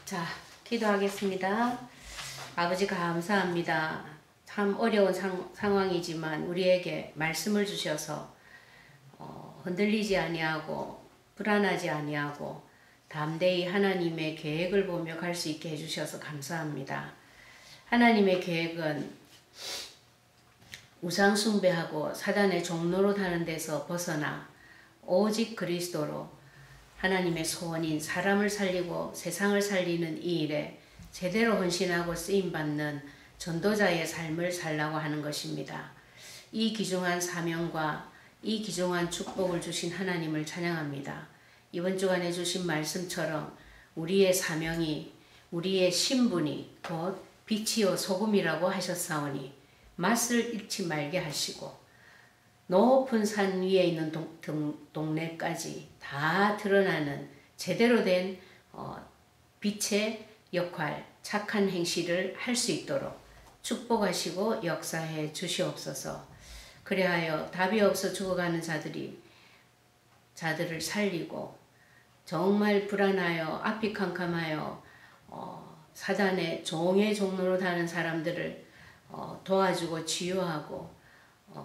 자, 기도하겠습니다. 아버지 감사합니다. 참 어려운 상황이지만 우리에게 말씀을 주셔서 흔들리지 아니하고 불안하지 아니하고 담대히 하나님의 계획을 보며 갈 수 있게 해주셔서 감사합니다. 하나님의 계획은 우상 숭배하고 사단의 종로로 타는 데서 벗어나 오직 그리스도로 하나님의 소원인 사람을 살리고 세상을 살리는 이 일에 제대로 헌신하고 쓰임받는 전도자의 삶을 살라고 하는 것입니다. 이 귀중한 사명과 이 귀중한 축복을 주신 하나님을 찬양합니다. 이번 주간에 주신 말씀처럼 우리의 사명이 우리의 신분이 곧 빛이요 소금이라고 하셨사오니 맛을 잃지 말게 하시고 높은 산 위에 있는 동네까지 다 드러나는 제대로 된 빛의 역할, 착한 행실을 할 수 있도록 축복하시고 역사해 주시옵소서. 그리하여 답이 없어 죽어가는 자들을 살리고 정말 불안하여 앞이 캄캄하여 사단의 종의 종로로 다는 사람들을 도와주고 치유하고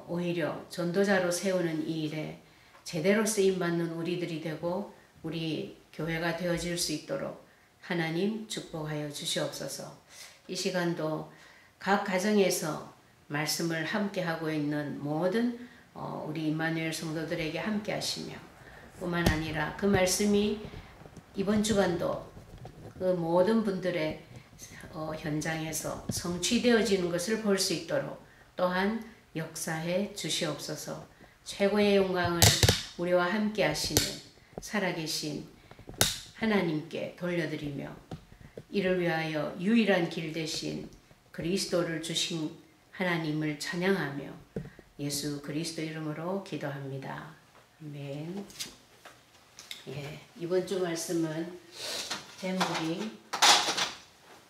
오히려 전도자로 세우는 이 일에 제대로 쓰임받는 우리들이 되고 우리 교회가 되어질 수 있도록 하나님 축복하여 주시옵소서. 이 시간도 각 가정에서 말씀을 함께 하고 있는 모든 우리 임마누엘 성도들에게 함께 하시며 뿐만 아니라 그 말씀이 이번 주간도 그 모든 분들의 현장에서 성취되어지는 것을 볼 수 있도록 또한 역사해 주시옵소서. 최고의 영광을 우리와 함께 하시는 살아계신 하나님께 돌려드리며 이를 위하여 유일한 길 대신 그리스도를 주신 하나님을 찬양하며 예수 그리스도 이름으로 기도합니다. 아멘. 예, 이번 주 말씀은 제목이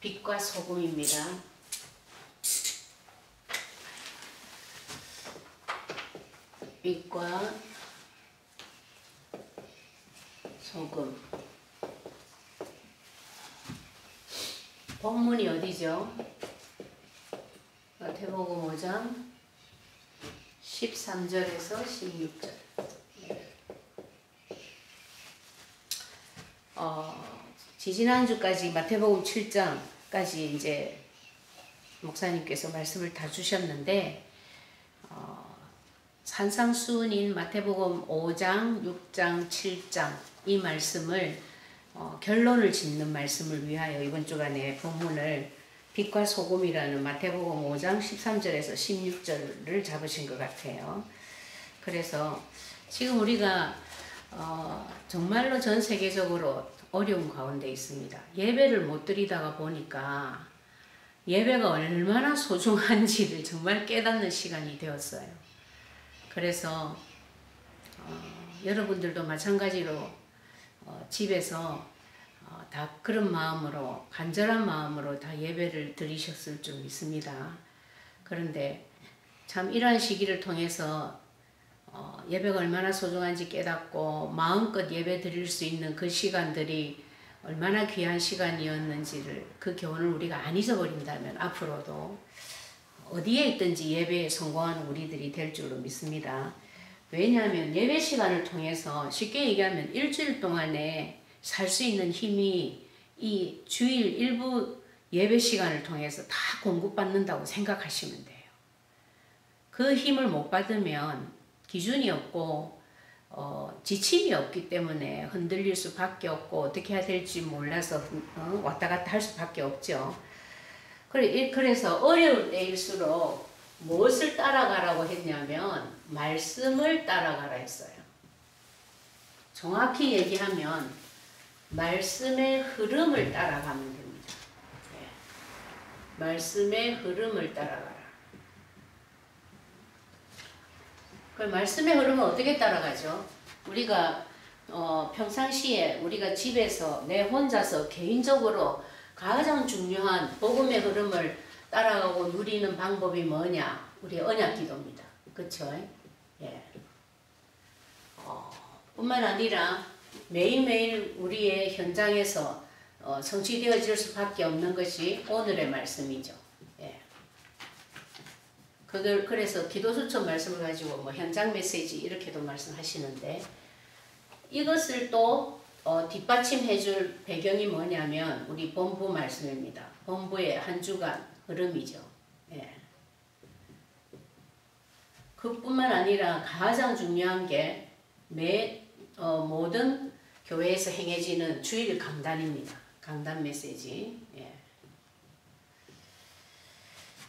빛과 소금입니다. 빛과 소금. 본문이 어디죠? 마태복음 5장 13절에서 16절. 지지난주까지 마태복음 7장까지 이제 목사님께서 말씀을 다 주셨는데 산상수훈인 마태복음 5장, 6장, 7장 이 말씀을 결론을 짓는 말씀을 위하여 이번 주간에 본문을 빛과 소금이라는 마태복음 5장 13절에서 16절을 잡으신 것 같아요. 그래서 지금 우리가 정말로 전 세계적으로 어려운 가운데 있습니다. 예배를 못 드리다가 보니까 예배가 얼마나 소중한지를 정말 깨닫는 시간이 되었어요. 그래서 여러분들도 마찬가지로 집에서 다 그런 마음으로 간절한 마음으로 다 예배를 드리셨을 줄 믿습니다. 그런데 참 이러한 시기를 통해서 예배가 얼마나 소중한지 깨닫고 마음껏 예배 드릴 수 있는 그 시간들이 얼마나 귀한 시간이었는지를 그 교훈을 우리가 안 잊어버린다면 앞으로도 어디에 있든지 예배에 성공하는 우리들이 될 줄로 믿습니다. 왜냐하면 예배 시간을 통해서 쉽게 얘기하면 일주일 동안에 살 수 있는 힘이 이 주일 일부 예배 시간을 통해서 다 공급받는다고 생각하시면 돼요. 그 힘을 못 받으면 기준이 없고 지침이 없기 때문에 흔들릴 수밖에 없고 어떻게 해야 될지 몰라서 왔다 갔다 할 수밖에 없죠. 그래서 어려울 때일수록 무엇을 따라가라고 했냐면 말씀을 따라가라 했어요. 정확히 얘기하면 말씀의 흐름을 따라가면 됩니다. 네. 말씀의 흐름을 따라가라. 그 말씀의 흐름을 어떻게 따라가죠? 우리가 평상시에 우리가 집에서 내 혼자서 개인적으로 가장 중요한 복음의 흐름을 따라가고 누리는 방법이 뭐냐? 우리 언약 기도입니다. 그쵸? 예. 뿐만 아니라 매일매일 우리의 현장에서 성취되어질 수밖에 없는 것이 오늘의 말씀이죠. 예. 그래서 기도수첩 말씀을 가지고 뭐 현장 메시지 이렇게도 말씀하시는데 이것을 또 뒷받침해줄 배경이 뭐냐면 우리 본부 말씀입니다. 본부의 한 주간 흐름이죠. 예. 그뿐만 아니라 가장 중요한 게 모든 교회에서 행해지는 주일 강단입니다. 강단 메시지. 예.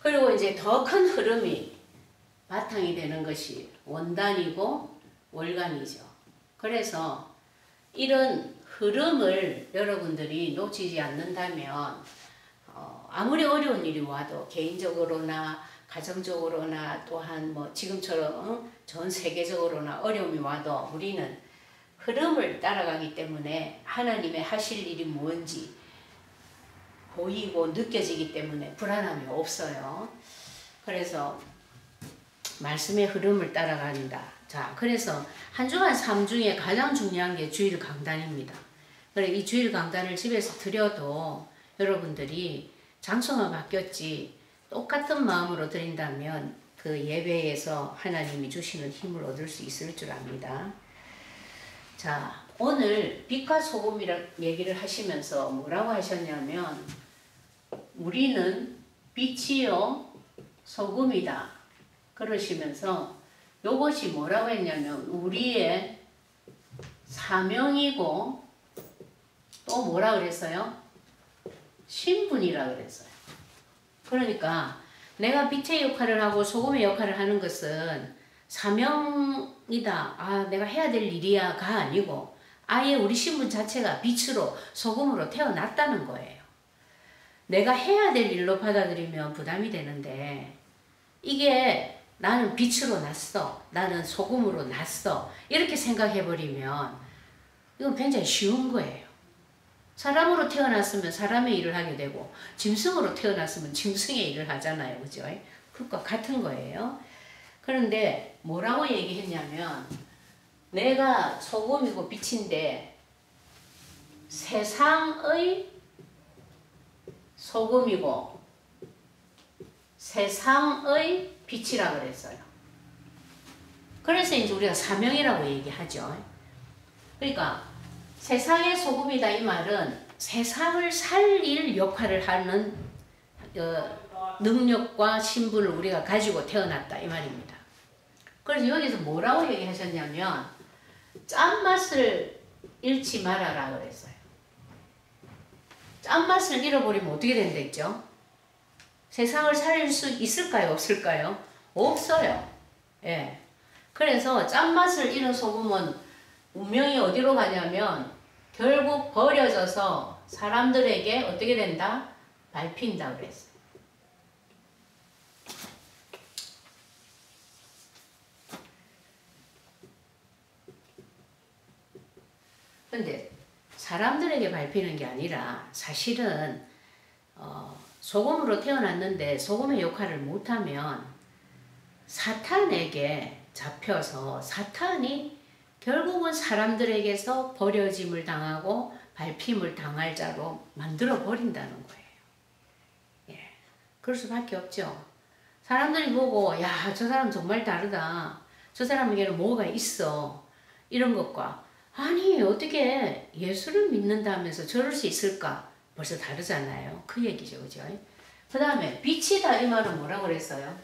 그리고 이제 더 큰 흐름이 바탕이 되는 것이 원단이고 월간이죠. 그래서 이런 흐름을 여러분들이 놓치지 않는다면 아무리 어려운 일이 와도 개인적으로나 가정적으로나 또한 뭐 지금처럼 전 세계적으로나 어려움이 와도 우리는 흐름을 따라가기 때문에 하나님의 하실 일이 뭔지 보이고 느껴지기 때문에 불안함이 없어요. 그래서 말씀의 흐름을 따라간다. 자, 그래서 한 주간 3중에 가장 중요한 게 주일 강단입니다. 그래 이 주일 강단을 집에서 드려도 여러분들이 장소만 바뀌었지 똑같은 마음으로 드린다면 그 예배에서 하나님이 주시는 힘을 얻을 수 있을 줄 압니다. 자, 오늘 빛과 소금이라는 얘기를 하시면서 뭐라고 하셨냐면 우리는 빛이요 소금이다 그러시면서 요것이 뭐라고 했냐면 우리의 사명이고 또 뭐라 그랬어요? 신분이라 그랬어요. 그러니까 내가 빛의 역할을 하고 소금의 역할을 하는 것은 사명이다. 아, 내가 해야 될 일이야가 아니고 아예 우리 신분 자체가 빛으로 소금으로 태어났다는 거예요. 내가 해야 될 일로 받아들이면 부담이 되는데 이게 나는 빛으로 났어. 나는 소금으로 났어. 이렇게 생각해버리면 이건 굉장히 쉬운 거예요. 사람으로 태어났으면 사람의 일을 하게 되고 짐승으로 태어났으면 짐승의 일을 하잖아요. 그죠? 그것과 같은 거예요. 그런데 뭐라고 얘기했냐면 내가 소금이고 빛인데 세상의 소금이고 세상의 빛이라 그랬어요. 그래서 이제 우리가 사명이라고 얘기하죠. 그러니까 세상의 소금이다 이 말은 세상을 살릴 역할을 하는 능력과 신분을 우리가 가지고 태어났다 이 말입니다. 그래서 여기서 뭐라고 얘기하셨냐면 짠맛을 잃지 말아라 그랬어요. 짠맛을 잃어버리면 어떻게 된다 했죠? 세상을 살릴 수 있을까요? 없을까요? 없어요. 예. 그래서 짠맛을 잃은 소금은 운명이 어디로 가냐면 결국 버려져서 사람들에게 어떻게 된다? 밟힌다 그랬어요. 근데 사람들에게 밟히는 게 아니라 사실은 소금으로 태어났는데 소금의 역할을 못하면 사탄에게 잡혀서 사탄이 결국은 사람들에게서 버려짐을 당하고 밟힘을 당할 자로 만들어 버린다는 거예요. 예, 그럴 수밖에 없죠. 사람들이 보고 야, 저 사람 정말 다르다. 저 사람에게는 뭐가 있어. 이런 것과 아니 어떻게 예수를 믿는다면서 저럴 수 있을까? 벌써 다르잖아요. 그 얘기죠. 그죠? 그 다음에 빛이다 이 말은 뭐라고 그랬어요?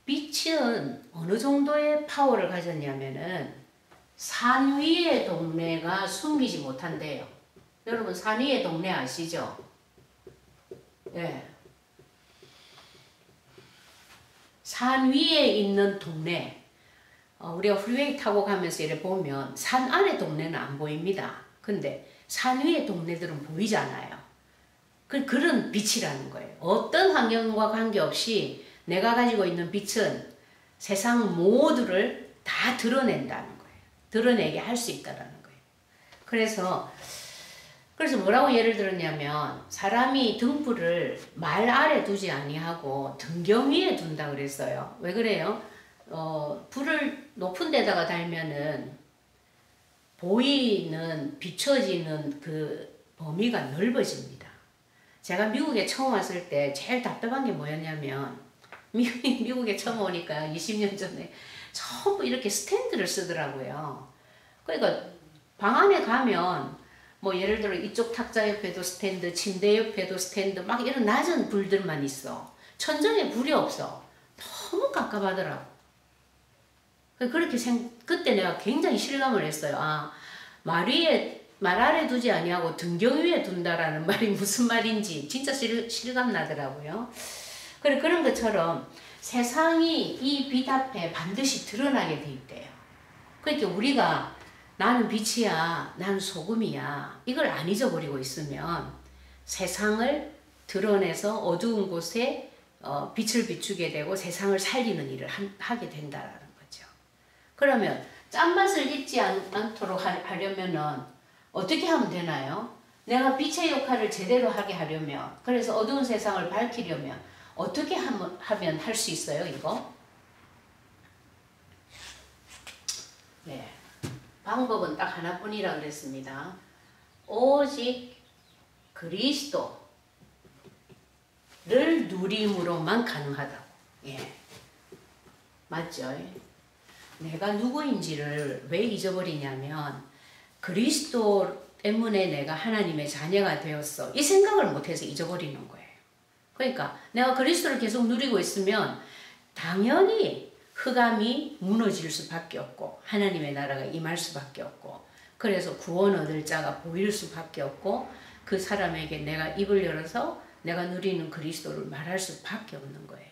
빛은 어느 정도의 파워를 가졌냐면은 산 위의 동네가 숨기지 못한대요. 여러분 산 위의 동네 아시죠? 예. 산 위에 있는 동네 우리가 프리웨이 타고 가면서 이렇게 보면 산 안의 동네는 안 보입니다. 근데 산 위의 동네들은 보이잖아요. 그런 빛이라는 거예요. 어떤 환경과 관계없이 내가 가지고 있는 빛은 세상 모두를 다 드러낸다는 거예요. 드러내게 할 수 있다는 거예요. 그래서 뭐라고 예를 들었냐면 사람이 등불을 말 아래 두지 아니하고 등경 위에 둔다 그랬어요. 왜 그래요? 불을 높은 데다가 달면은 보이는 비춰지는 그 범위가 넓어집니다. 제가 미국에 처음 왔을 때 제일 답답한 게 뭐였냐면 미국에 처음 오니까 20년 전에 전부 이렇게 스탠드를 쓰더라고요. 그러니까 방 안에 가면 뭐 예를 들어 이쪽 탁자 옆에도 스탠드, 침대 옆에도 스탠드 막 이런 낮은 불들만 있어. 천장에 불이 없어. 너무 깝깝하더라고. 그렇게 그때 내가 굉장히 실감을 했어요. 아, 말 아래 두지 아니하고 등경 위에 둔다라는 말이 무슨 말인지 진짜 실감 나더라고요. 그런 것처럼 세상이 이 빛 앞에 반드시 드러나게 돼 있대요. 그러니까 우리가 나는 빛이야, 나는 소금이야 이걸 안 잊어버리고 있으면 세상을 드러내서 어두운 곳에 빛을 비추게 되고 세상을 살리는 일을 하게 된다라는 거죠. 그러면 짠맛을 잊지 않도록 하려면은 어떻게 하면 되나요? 내가 빛의 역할을 제대로 하게 하려면, 그래서 어두운 세상을 밝히려면 어떻게 하면 할 수 있어요, 이거? 네. 방법은 딱 하나뿐이라 그랬습니다. 오직 그리스도를 누림으로만 가능하다고. 예. 맞죠? 내가 누구인지를 왜 잊어버리냐면 그리스도 때문에 내가 하나님의 자녀가 되었어. 이 생각을 못해서 잊어버리는 거예요. 그러니까 내가 그리스도를 계속 누리고 있으면 당연히 흑암이 무너질 수밖에 없고 하나님의 나라가 임할 수밖에 없고 그래서 구원 얻을 자가 보일 수밖에 없고 그 사람에게 내가 입을 열어서 내가 누리는 그리스도를 말할 수밖에 없는 거예요.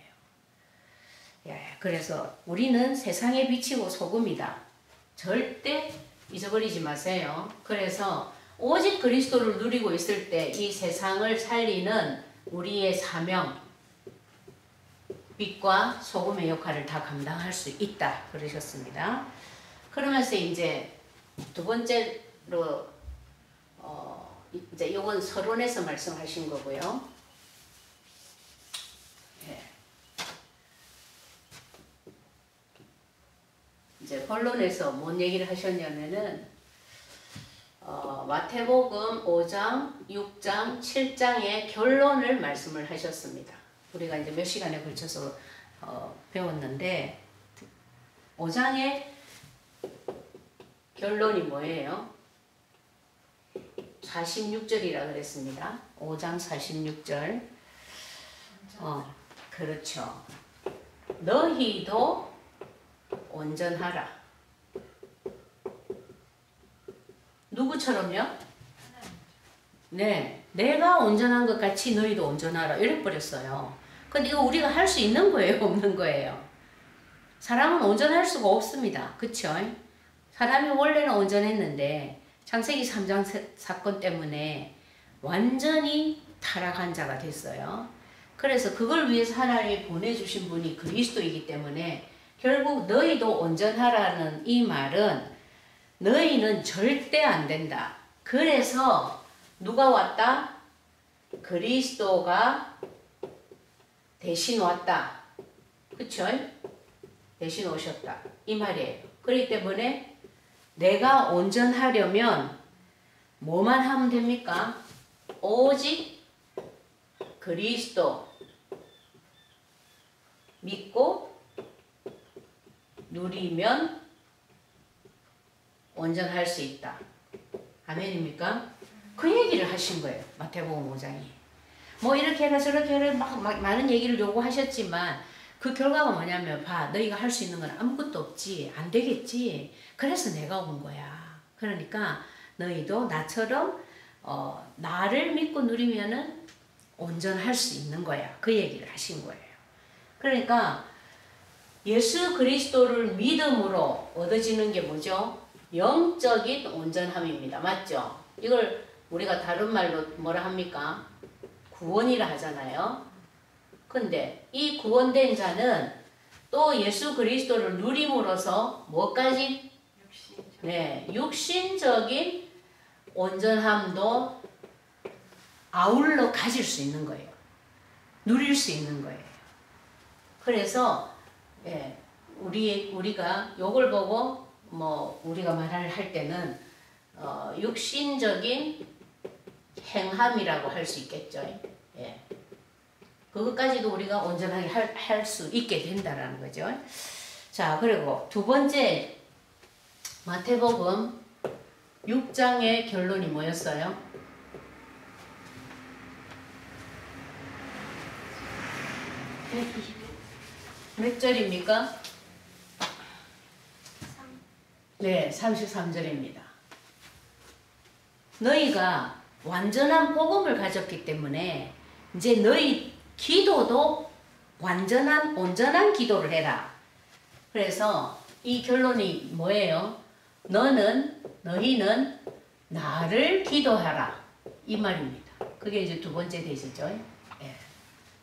예, 그래서 우리는 세상의 빛이고 소금이다. 절대 잊어버리지 마세요. 그래서 오직 그리스도를 누리고 있을 때 이 세상을 살리는 우리의 사명, 빛과 소금의 역할을 다 감당할 수 있다 그러셨습니다. 그러면서 이제 두 번째로 이제 이건 서론에서 말씀하신 거고요. 네. 이제 본론에서 뭔 얘기를 하셨냐면은 마태복음 5장, 6장, 7장의 결론을 말씀을 하셨습니다. 우리가 이제 몇 시간에 걸쳐서 배웠는데 5장의 결론이 뭐예요? 46절이라 그랬습니다. 5장 46절. 그렇죠. 너희도 온전하라. 누구처럼요? 네, 내가 온전한 것 같이 너희도 온전하라 이래 버렸어요. 근데 이거 우리가 할 수 있는 거예요, 없는 거예요? 사람은 온전할 수가 없습니다. 그쵸? 사람이 원래는 온전했는데 창세기 3장 사건 때문에 완전히 타락한 자가 됐어요. 그래서 그걸 위해서 하나님이 보내주신 분이 그리스도이기 때문에 결국 너희도 온전하라는 이 말은 너희는 절대 안 된다. 그래서 누가 왔다? 그리스도가 대신 왔다. 그쵸? 대신 오셨다. 이 말이에요. 그렇기 때문에 내가 온전하려면 뭐만 하면 됩니까? 오직 그리스도 믿고 누리면 온전할 수 있다. 아멘입니까? 그 얘기를 하신 거예요. 마태복음 5장이. 뭐 이렇게 해라 저렇게 해라 막 많은 얘기를 요구하셨지만 그 결과가 뭐냐면 봐 너희가 할 수 있는 건 아무것도 없지. 안 되겠지. 그래서 내가 온 거야. 그러니까 너희도 나처럼 나를 믿고 누리면은 온전할 수 있는 거야. 그 얘기를 하신 거예요. 그러니까 예수 그리스도를 믿음으로 얻어지는 게 뭐죠? 영적인 온전함입니다. 맞죠? 이걸 우리가 다른 말로 뭐라 합니까? 구원이라 하잖아요. 근데 이 구원된 자는 또 예수 그리스도를 누림으로써 뭐까지? 네, 육신적인 온전함도 아울러 가질 수 있는 거예요. 누릴 수 있는 거예요. 그래서 예, 우리가 요걸 보고 우리가 말을 할 때는 육신적인 행함이라고 할 수 있겠죠. 예. 그것까지도 우리가 온전하게 할 수 있게 된다라는 거죠. 자, 그리고 두 번째 마태복음 6장의 결론이 뭐였어요? 몇 절입니까? 네, 33절입니다. 너희가 완전한 복음을 가졌기 때문에 이제 너희 기도도 온전한 기도를 해라. 그래서 이 결론이 뭐예요? 너희는 나를 기도하라. 이 말입니다. 그게 이제 두 번째 되시죠. 예.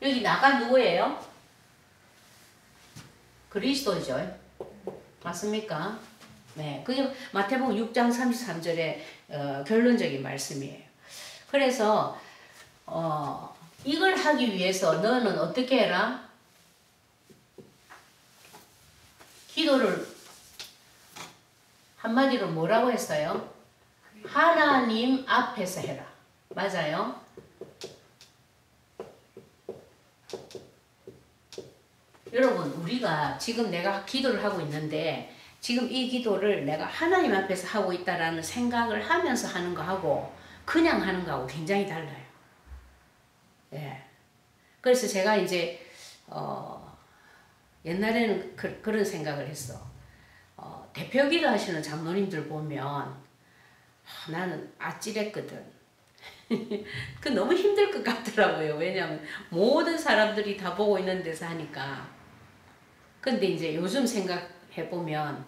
여기 나가 누구예요? 그리스도죠. 맞습니까? 네. 그게 마태복음 6장 33절의 결론적인 말씀이에요. 그래서 이걸 하기 위해서 너는 어떻게 해라? 기도를 한마디로 뭐라고 했어요? 하나님 앞에서 해라. 맞아요? 여러분, 우리가 지금 내가 기도를 하고 있는데 지금 이 기도를 내가 하나님 앞에서 하고 있다라는 생각을 하면서 하는 거하고 그냥 하는 거하고 굉장히 달라요. 예. 그래서 제가 이제 옛날에는 그런 생각을 했어. 대표 기도하시는 장로님들 보면 나는 아찔했거든. 그 너무 힘들 것 같더라고요. 왜냐하면 모든 사람들이 다 보고 있는 데서 하니까. 근데 이제 요즘 생각해보면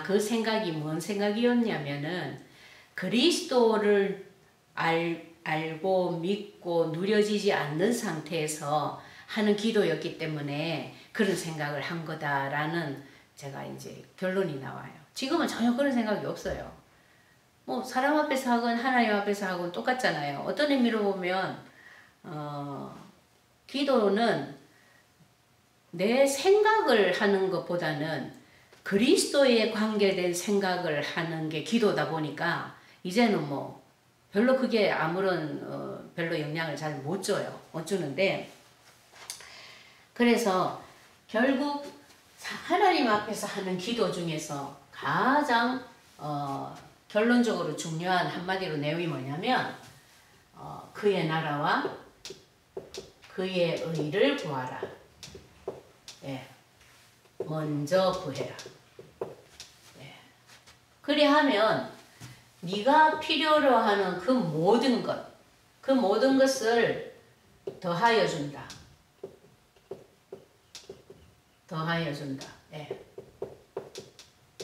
그 생각이 뭔 생각이었냐면은 그리스도를 알고 믿고 누려지지 않는 상태에서 하는 기도였기 때문에 그런 생각을 한 거다라는 제가 이제 결론이 나와요. 지금은 전혀 그런 생각이 없어요. 뭐 사람 앞에서 하건 하나님 앞에서 하건 똑같잖아요. 어떤 의미로 보면 기도는 내 생각을 하는 것보다는 그리스도에 관계된 생각을 하는 게 기도다 보니까 이제는 뭐 별로 그게 아무런 별로 영향을 잘 못 줘요. 못 주는데 그래서 결국 하나님 앞에서 하는 기도 중에서 가장 결론적으로 중요한 한마디로 내용이 뭐냐면 그의 나라와 그의 의를 구하라. 예. 먼저 구해라. 예. 그리하면 네가 필요로 하는 그 모든 것을 더하여 준다. 더하여 준다. 예.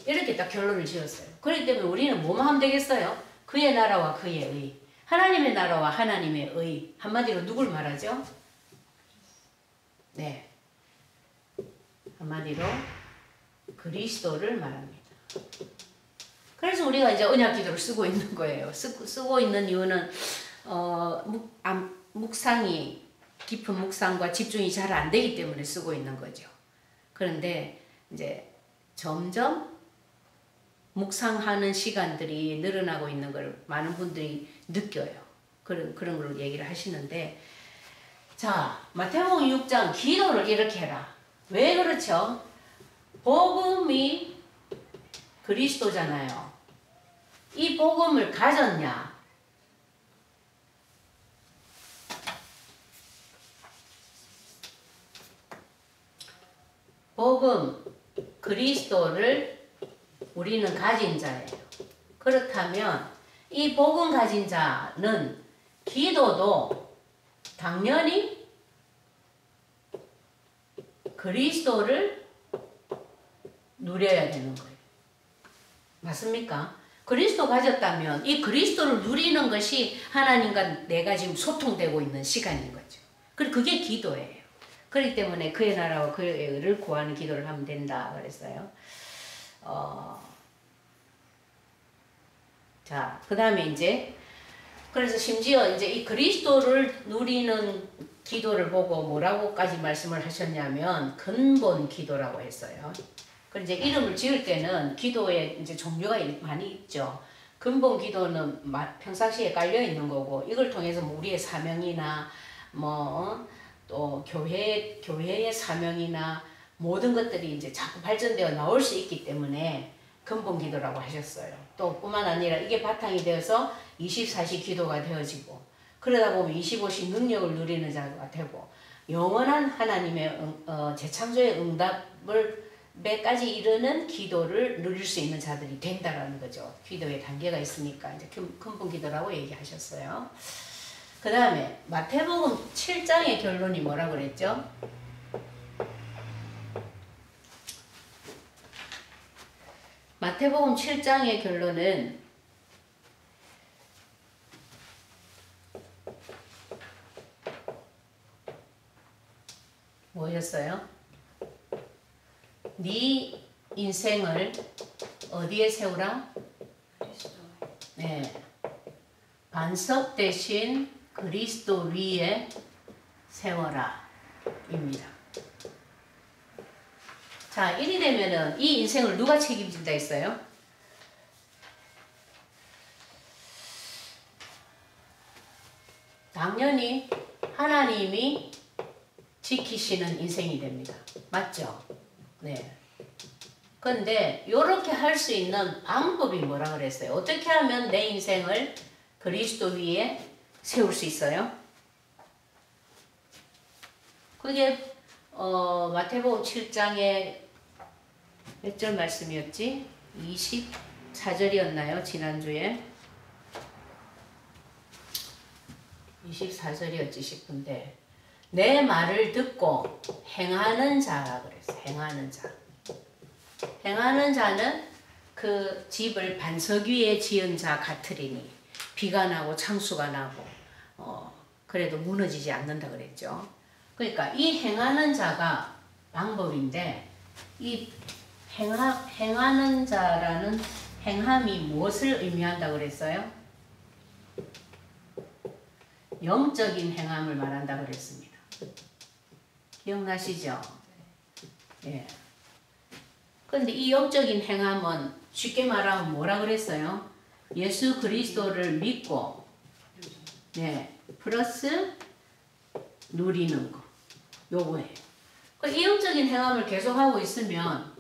이렇게 딱 결론을 지었어요. 그렇기 때문에 우리는 뭐만 하면 되겠어요? 그의 나라와 그의 의. 하나님의 나라와 하나님의 의. 한마디로 누굴 말하죠? 네. 한마디로 그리스도를 말합니다. 그래서 우리가 이제 언약 기도를 쓰고 있는 거예요. 쓰고 있는 이유는 묵상이 깊은 묵상과 집중이 잘 안 되기 때문에 쓰고 있는 거죠. 그런데 이제 점점 묵상하는 시간들이 늘어나고 있는 걸 많은 분들이 느껴요. 그런 걸 얘기를 하시는데 자, 마태복음 6장 기도를 이렇게 해라. 왜 그렇죠? 복음이 그리스도잖아요. 이 복음을 가졌냐? 복음, 그리스도를 우리는 가진 자예요. 그렇다면 이 복음 가진 자는 기도도 당연히 그리스도를 누려야 되는 거예요. 맞습니까? 그리스도 가졌다면 이 그리스도를 누리는 것이 하나님과 내가 지금 소통되고 있는 시간인 거죠. 그리고 그게 기도예요. 그렇기 때문에 그의 나라와 그의 의를 구하는 기도를 하면 된다 그랬어요. 자, 그 다음에 이제 그래서 심지어 이제 이 그리스도를 누리는 기도를 보고 뭐라고까지 말씀을 하셨냐면 근본 기도라고 했어요. 그 이제 이름을 지을 때는 기도에 이제 종류가 많이 있죠. 근본 기도는 평상시에 깔려 있는 거고 이걸 통해서 우리의 사명이나 뭐 또 교회의 사명이나 모든 것들이 이제 자꾸 발전되어 나올 수 있기 때문에 근본 기도라고 하셨어요. 또 뿐만 아니라 이게 바탕이 되어서 24시 기도가 되어지고 그러다 보면 25시 능력을 누리는 자가 되고 영원한 하나님의 재창조의 응답을 매까지 이르는 기도를 누릴 수 있는 자들이 된다라는 거죠. 기도의 단계가 있으니까 이제 근본 기도라고 얘기하셨어요. 그 다음에 마태복음 7장의 결론이 뭐라고 그랬죠? 마태복음 7장의 결론은 뭐였어요? 네 인생을 어디에 세우라? 네. 반석 대신 그리스도 위에 세워라 입니다. 자, 이리 되면은 이 인생을 누가 책임진다 했어요? 당연히 하나님이 지키시는 인생이 됩니다. 맞죠? 네. 근데 이렇게 할 수 있는 방법이 뭐라 그랬어요? 어떻게 하면 내 인생을 그리스도 위에 세울 수 있어요? 그게 마태복음 7장의 몇 절 말씀이었지? 24절이었나요? 지난주에 24절이었지 싶은데 내 말을 듣고 행하는 자라 그랬어요. 행하는 자. 행하는 자는 그 집을 반석 위에 지은 자 같으리니 비가 나고 창수가 나고 그래도 무너지지 않는다 그랬죠. 그러니까 이 행하는 자가 방법인데 이 행하는 자라는 행함이 무엇을 의미한다 그랬어요? 영적인 행함을 말한다 그랬습니다. 기억나시죠? 예. 근데 이 영적인 행함은 쉽게 말하면 뭐라 그랬어요? 예수 그리스도를 믿고 네, 플러스 누리는 거. 요거예요. 이 영적인 행함을 계속하고 있으면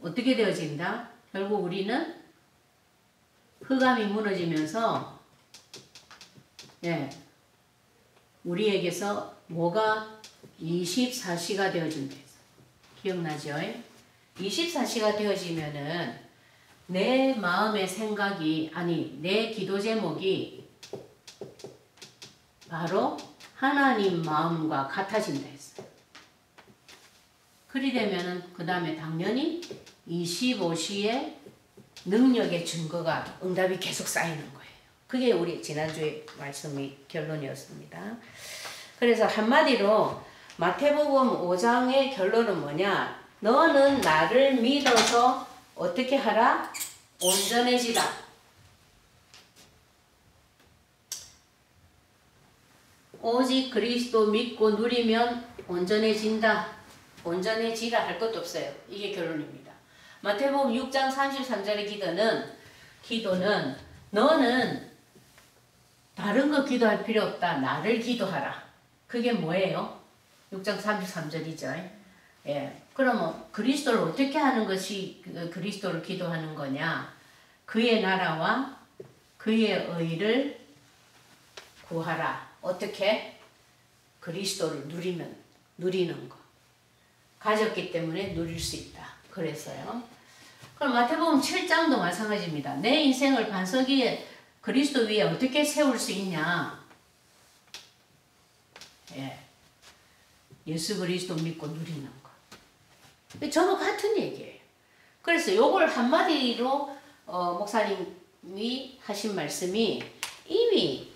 어떻게 되어진다? 결국 우리는 흑암이 무너지면서 예, 우리에게서 뭐가 24시가 되어진다. 기억나죠? 24시가 되어지면은 내 마음의 생각이 아니 내 기도 제목이 바로 하나님 마음과 같아진다 했어요. 그리 되면은 그 다음에 당연히 25시에 능력의 증거가 응답이 계속 쌓이는 거예요. 그게 우리 지난주에 말씀의 결론이었습니다. 그래서 한마디로 마태복음 5장의 결론은 뭐냐? 너는 나를 믿어서 어떻게 하라? 온전해지라. 오직 그리스도 믿고 누리면 온전해진다. 온전해지라 할 것도 없어요. 이게 결론입니다. 마태복음 6장 33절의 기도는 너는 다른 거 기도할 필요 없다. 나를 기도하라. 그게 뭐예요? 6장 33절이죠. 예. 그러면 그리스도를 어떻게 하는 것이 그리스도를 기도하는 거냐? 그의 나라와 그의 의를 구하라. 어떻게? 그리스도를 누리는 거. 가졌기 때문에 누릴 수 있다. 그랬어요. 그럼 마태복음 7장도 마찬가지입니다. 내 인생을 반석 위에 그리스도 위에 어떻게 세울 수 있냐? 예. 예수 그리스도 믿고 누리는 거. 저도 같은 얘기예요. 그래서 요걸 한마디로 목사님이 하신 말씀이 이미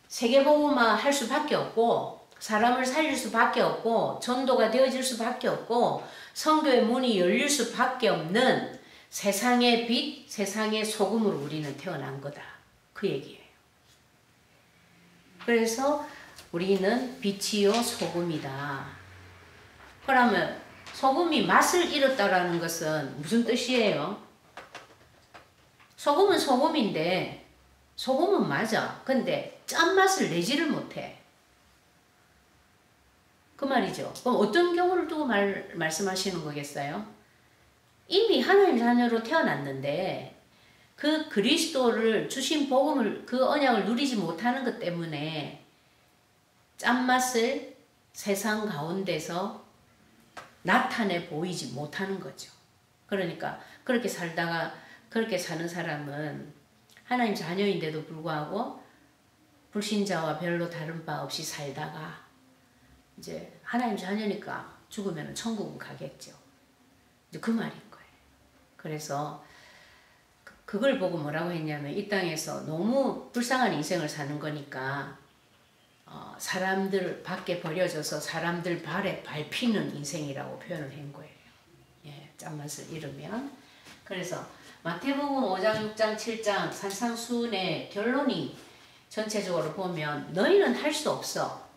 세계복음화 할 수밖에 없고 사람을 살릴 수밖에 없고 전도가 되어질 수밖에 없고 선교의 문이 열릴 수밖에 없는 세상의 빛, 세상의 소금으로 우리는 태어난 거다. 그 얘기예요. 그래서 우리는 빛이요 소금이다. 그러면 소금이 맛을 잃었다라는 것은 무슨 뜻이에요? 소금은 소금인데 소금은 맞아. 근데 짠맛을 내지를 못해. 그 말이죠. 그럼 어떤 경우를 두고 말씀하시는 거겠어요? 이미 하나님 자녀로 태어났는데 그 그리스도를 주신 복음을 그 언약을 누리지 못하는 것 때문에 짠맛을 세상 가운데서 나타내 보이지 못하는 거죠. 그러니까 그렇게 살다가 그렇게 사는 사람은 하나님 자녀인데도 불구하고 불신자와 별로 다른 바 없이 살다가 이제 하나님 자녀니까 죽으면 천국은 가겠죠. 이제 그 말인 거예요. 그래서 그걸 보고 뭐라고 했냐면 이 땅에서 너무 불쌍한 인생을 사는 거니까 사람들 밖에 버려져서 사람들 발에 밟히는 인생이라고 표현을 한 거예요. 예, 짠맛을 잃으면. 그래서 마태복음 5장, 6장, 7장 산상수훈의 결론이 전체적으로 보면 너희는 할 수 없어.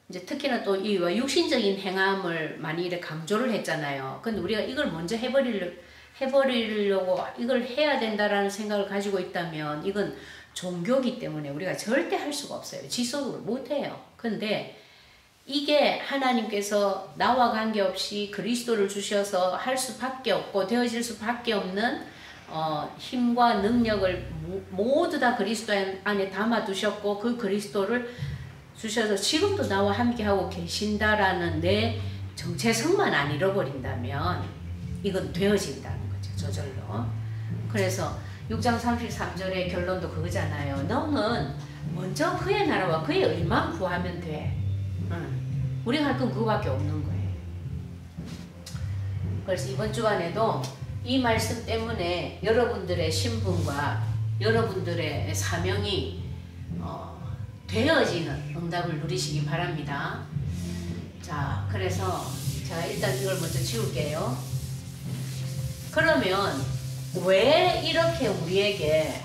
이제 특히나 또 이 육신적인 행함을 많이 이렇게 강조를 했잖아요. 근데 우리가 이걸 먼저 해버리려고 이걸 해야 된다라는 생각을 가지고 있다면 이건 종교기 때문에 우리가 절대 할 수가 없어요. 지속을 못해요. 근데 이게 하나님께서 나와 관계없이 그리스도를 주셔서 할 수밖에 없고 되어질 수밖에 없는 힘과 능력을 모두 다 그리스도 안에 담아두셨고 그 그리스도를 주셔서 지금도 나와 함께하고 계신다라는 내 정체성만 안 잃어버린다면 이건 되어진다는 거죠. 저절로. 그래서 6장 33절의 결론도 그거잖아요. 너는 먼저 그의 나라와 그의 의만 구하면 돼. 우리가 할 건 그거밖에 없는 거예요. 그래서 이번 주간에도 이 말씀 때문에 여러분들의 신분과 여러분들의 사명이 되어지는 응답을 누리시기 바랍니다. 자, 그래서 제가 일단 이걸 먼저 지울게요. 그러면 왜 이렇게 우리에게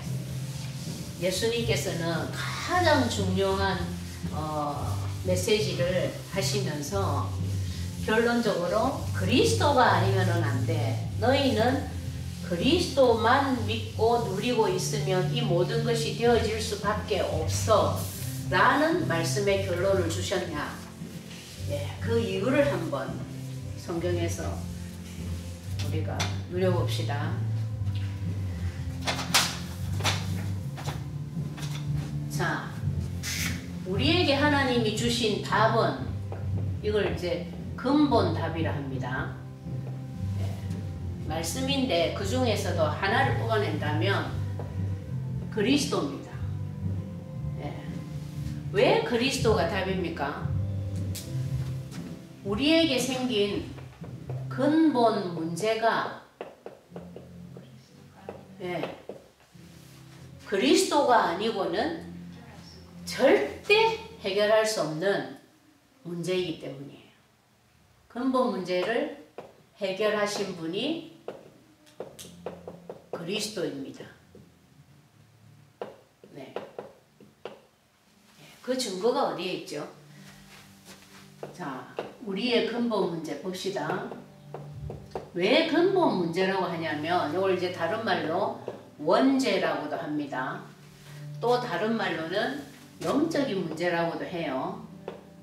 예수님께서는 가장 중요한 메시지를 하시면서 결론적으로 그리스도가 아니면은 안 돼. 너희는 그리스도만 믿고 누리고 있으면 이 모든 것이 되어질 수밖에 없어. 라는 말씀의 결론을 주셨냐. 예, 그 이유를 한번 성경에서 우리가 누려봅시다. 자, 우리에게 하나님이 주신 답은 이걸 이제 근본 답이라 합니다. 예, 말씀인데 그 중에서도 하나를 뽑아낸다면 그리스도입니다. 예, 왜 그리스도가 답입니까? 우리에게 생긴 근본 문제가 예, 그리스도가 아니고는 절대 해결할 수 없는 문제이기 때문이에요. 근본 문제를 해결하신 분이 그리스도입니다. 네. 그 증거가 어디에 있죠? 자, 우리의 근본 문제 봅시다. 왜 근본 문제라고 하냐면 이걸 이제 다른 말로 원죄라고도 합니다. 또 다른 말로는 영적인 문제라고도 해요.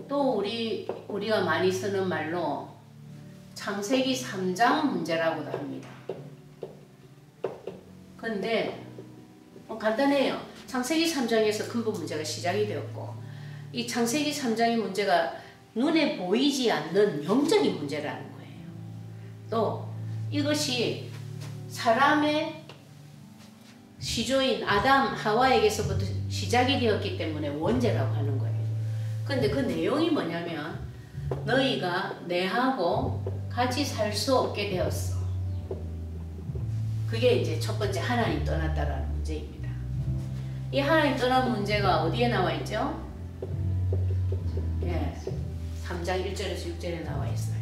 또 우리가 많이 쓰는 말로 창세기 3장 문제라고도 합니다. 근데 간단해요. 창세기 3장에서 근본 문제가 시작이 되었고 이 창세기 3장의 문제가 눈에 보이지 않는 영적인 문제라는 거예요. 또 이것이 사람의 시조인 아담, 하와에게서부터 시작이 되었기 때문에 원죄라고 하는 거예요. 근데 그 내용이 뭐냐면 너희가 내하고 같이 살 수 없게 되었어. 그게 이제 첫 번째 하나님 떠났다라는 문제입니다. 이 하나님 떠난 문제가 어디에 나와 있죠? 예, 3장 1절에서 6절에 나와 있어요.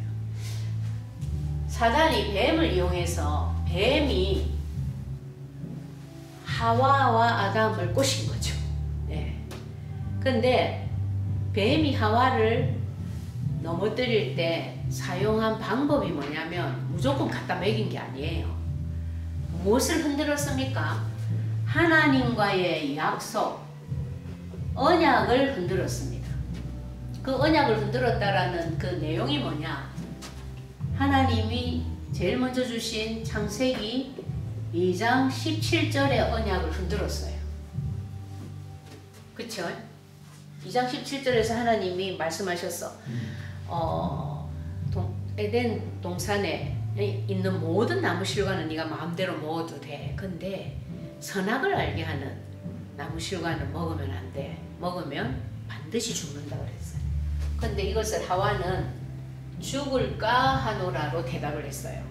사단이 뱀을 이용해서 뱀이 하와와 아담을 꼬신 거죠. 네. 근데 뱀이 하와를 넘어뜨릴 때 사용한 방법이 뭐냐면 무조건 갖다 먹인 게 아니에요. 무엇을 흔들었습니까? 하나님과의 약속, 언약을 흔들었습니다. 그 언약을 흔들었다라는 그 내용이 뭐냐? 하나님이 제일 먼저 주신 창세기 2장 17절의 언약을 흔들었어요. 그쵸? 2장 17절에서 하나님이 말씀하셨어. 에덴 동산에 있는 모든 나무 실과는 네가 마음대로 먹어도 돼. 근데 선악을 알게 하는 나무 실과는 먹으면 안 돼. 먹으면 반드시 죽는다 그랬어요. 근데 이것을 하와는 죽을까 하노라로 대답을 했어요.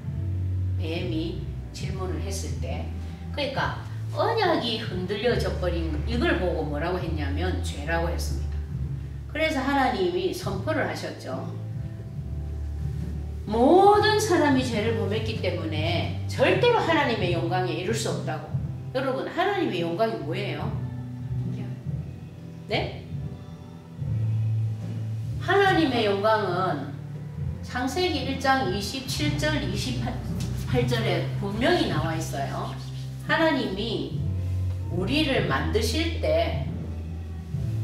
뱀이 질문을 했을 때. 그러니까 언약이 흔들려져 버린 이걸 보고 뭐라고 했냐면 죄라고 했습니다. 그래서 하나님이 선포를 하셨죠. 모든 사람이 죄를 범했기 때문에 절대로 하나님의 영광에 이룰 수 없다고. 여러분, 하나님의 영광이 뭐예요? 네? 하나님의 영광은 창세기 1장 27절 28절에 분명히 나와 있어요. 하나님이 우리를 만드실 때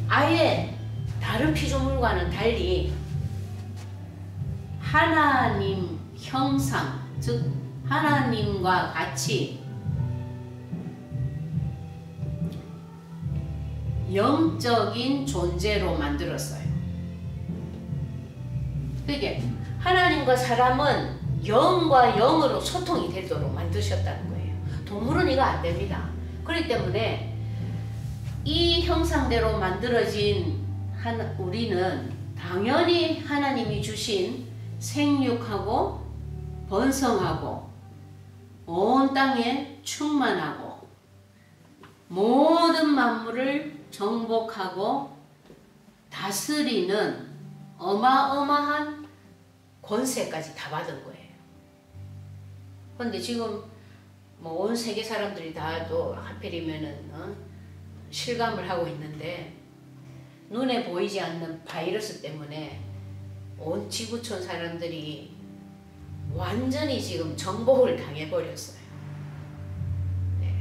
아예 다른 피조물과는 달리 하나님 형상, 즉 하나님과 같이 영적인 존재로 만들었어요. 그게 하나님과 사람은 영과 영으로 소통이 되도록 만드셨다는 거예요. 동물은 이거 안 됩니다. 그렇기 때문에 이 형상대로 만들어진 우리는 당연히 하나님이 주신 생육하고 번성하고 온 땅에 충만하고 모든 만물을 정복하고 다스리는 어마어마한 권세까지 다 받은 거예요. 그런데 지금 뭐 온 세계 사람들이 다도 하필이면은 실감을 하고 있는데 눈에 보이지 않는 바이러스 때문에 온 지구촌 사람들이 완전히 지금 정복을 당해버렸어요. 네.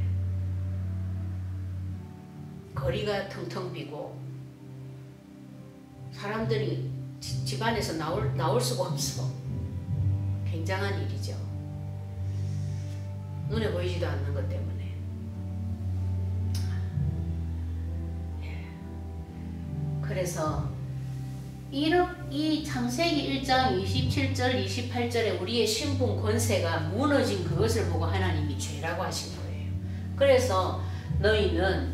거리가 텅텅 비고 사람들이 집안에서 나올 수가 없어. 굉장한 일이죠. 눈에 보이지도 않는 것 때문에. 그래서 이 창세기 1장 27절 28절에 우리의 신분 권세가 무너진 그것을 보고 하나님이 죄라고 하신 거예요. 그래서 너희는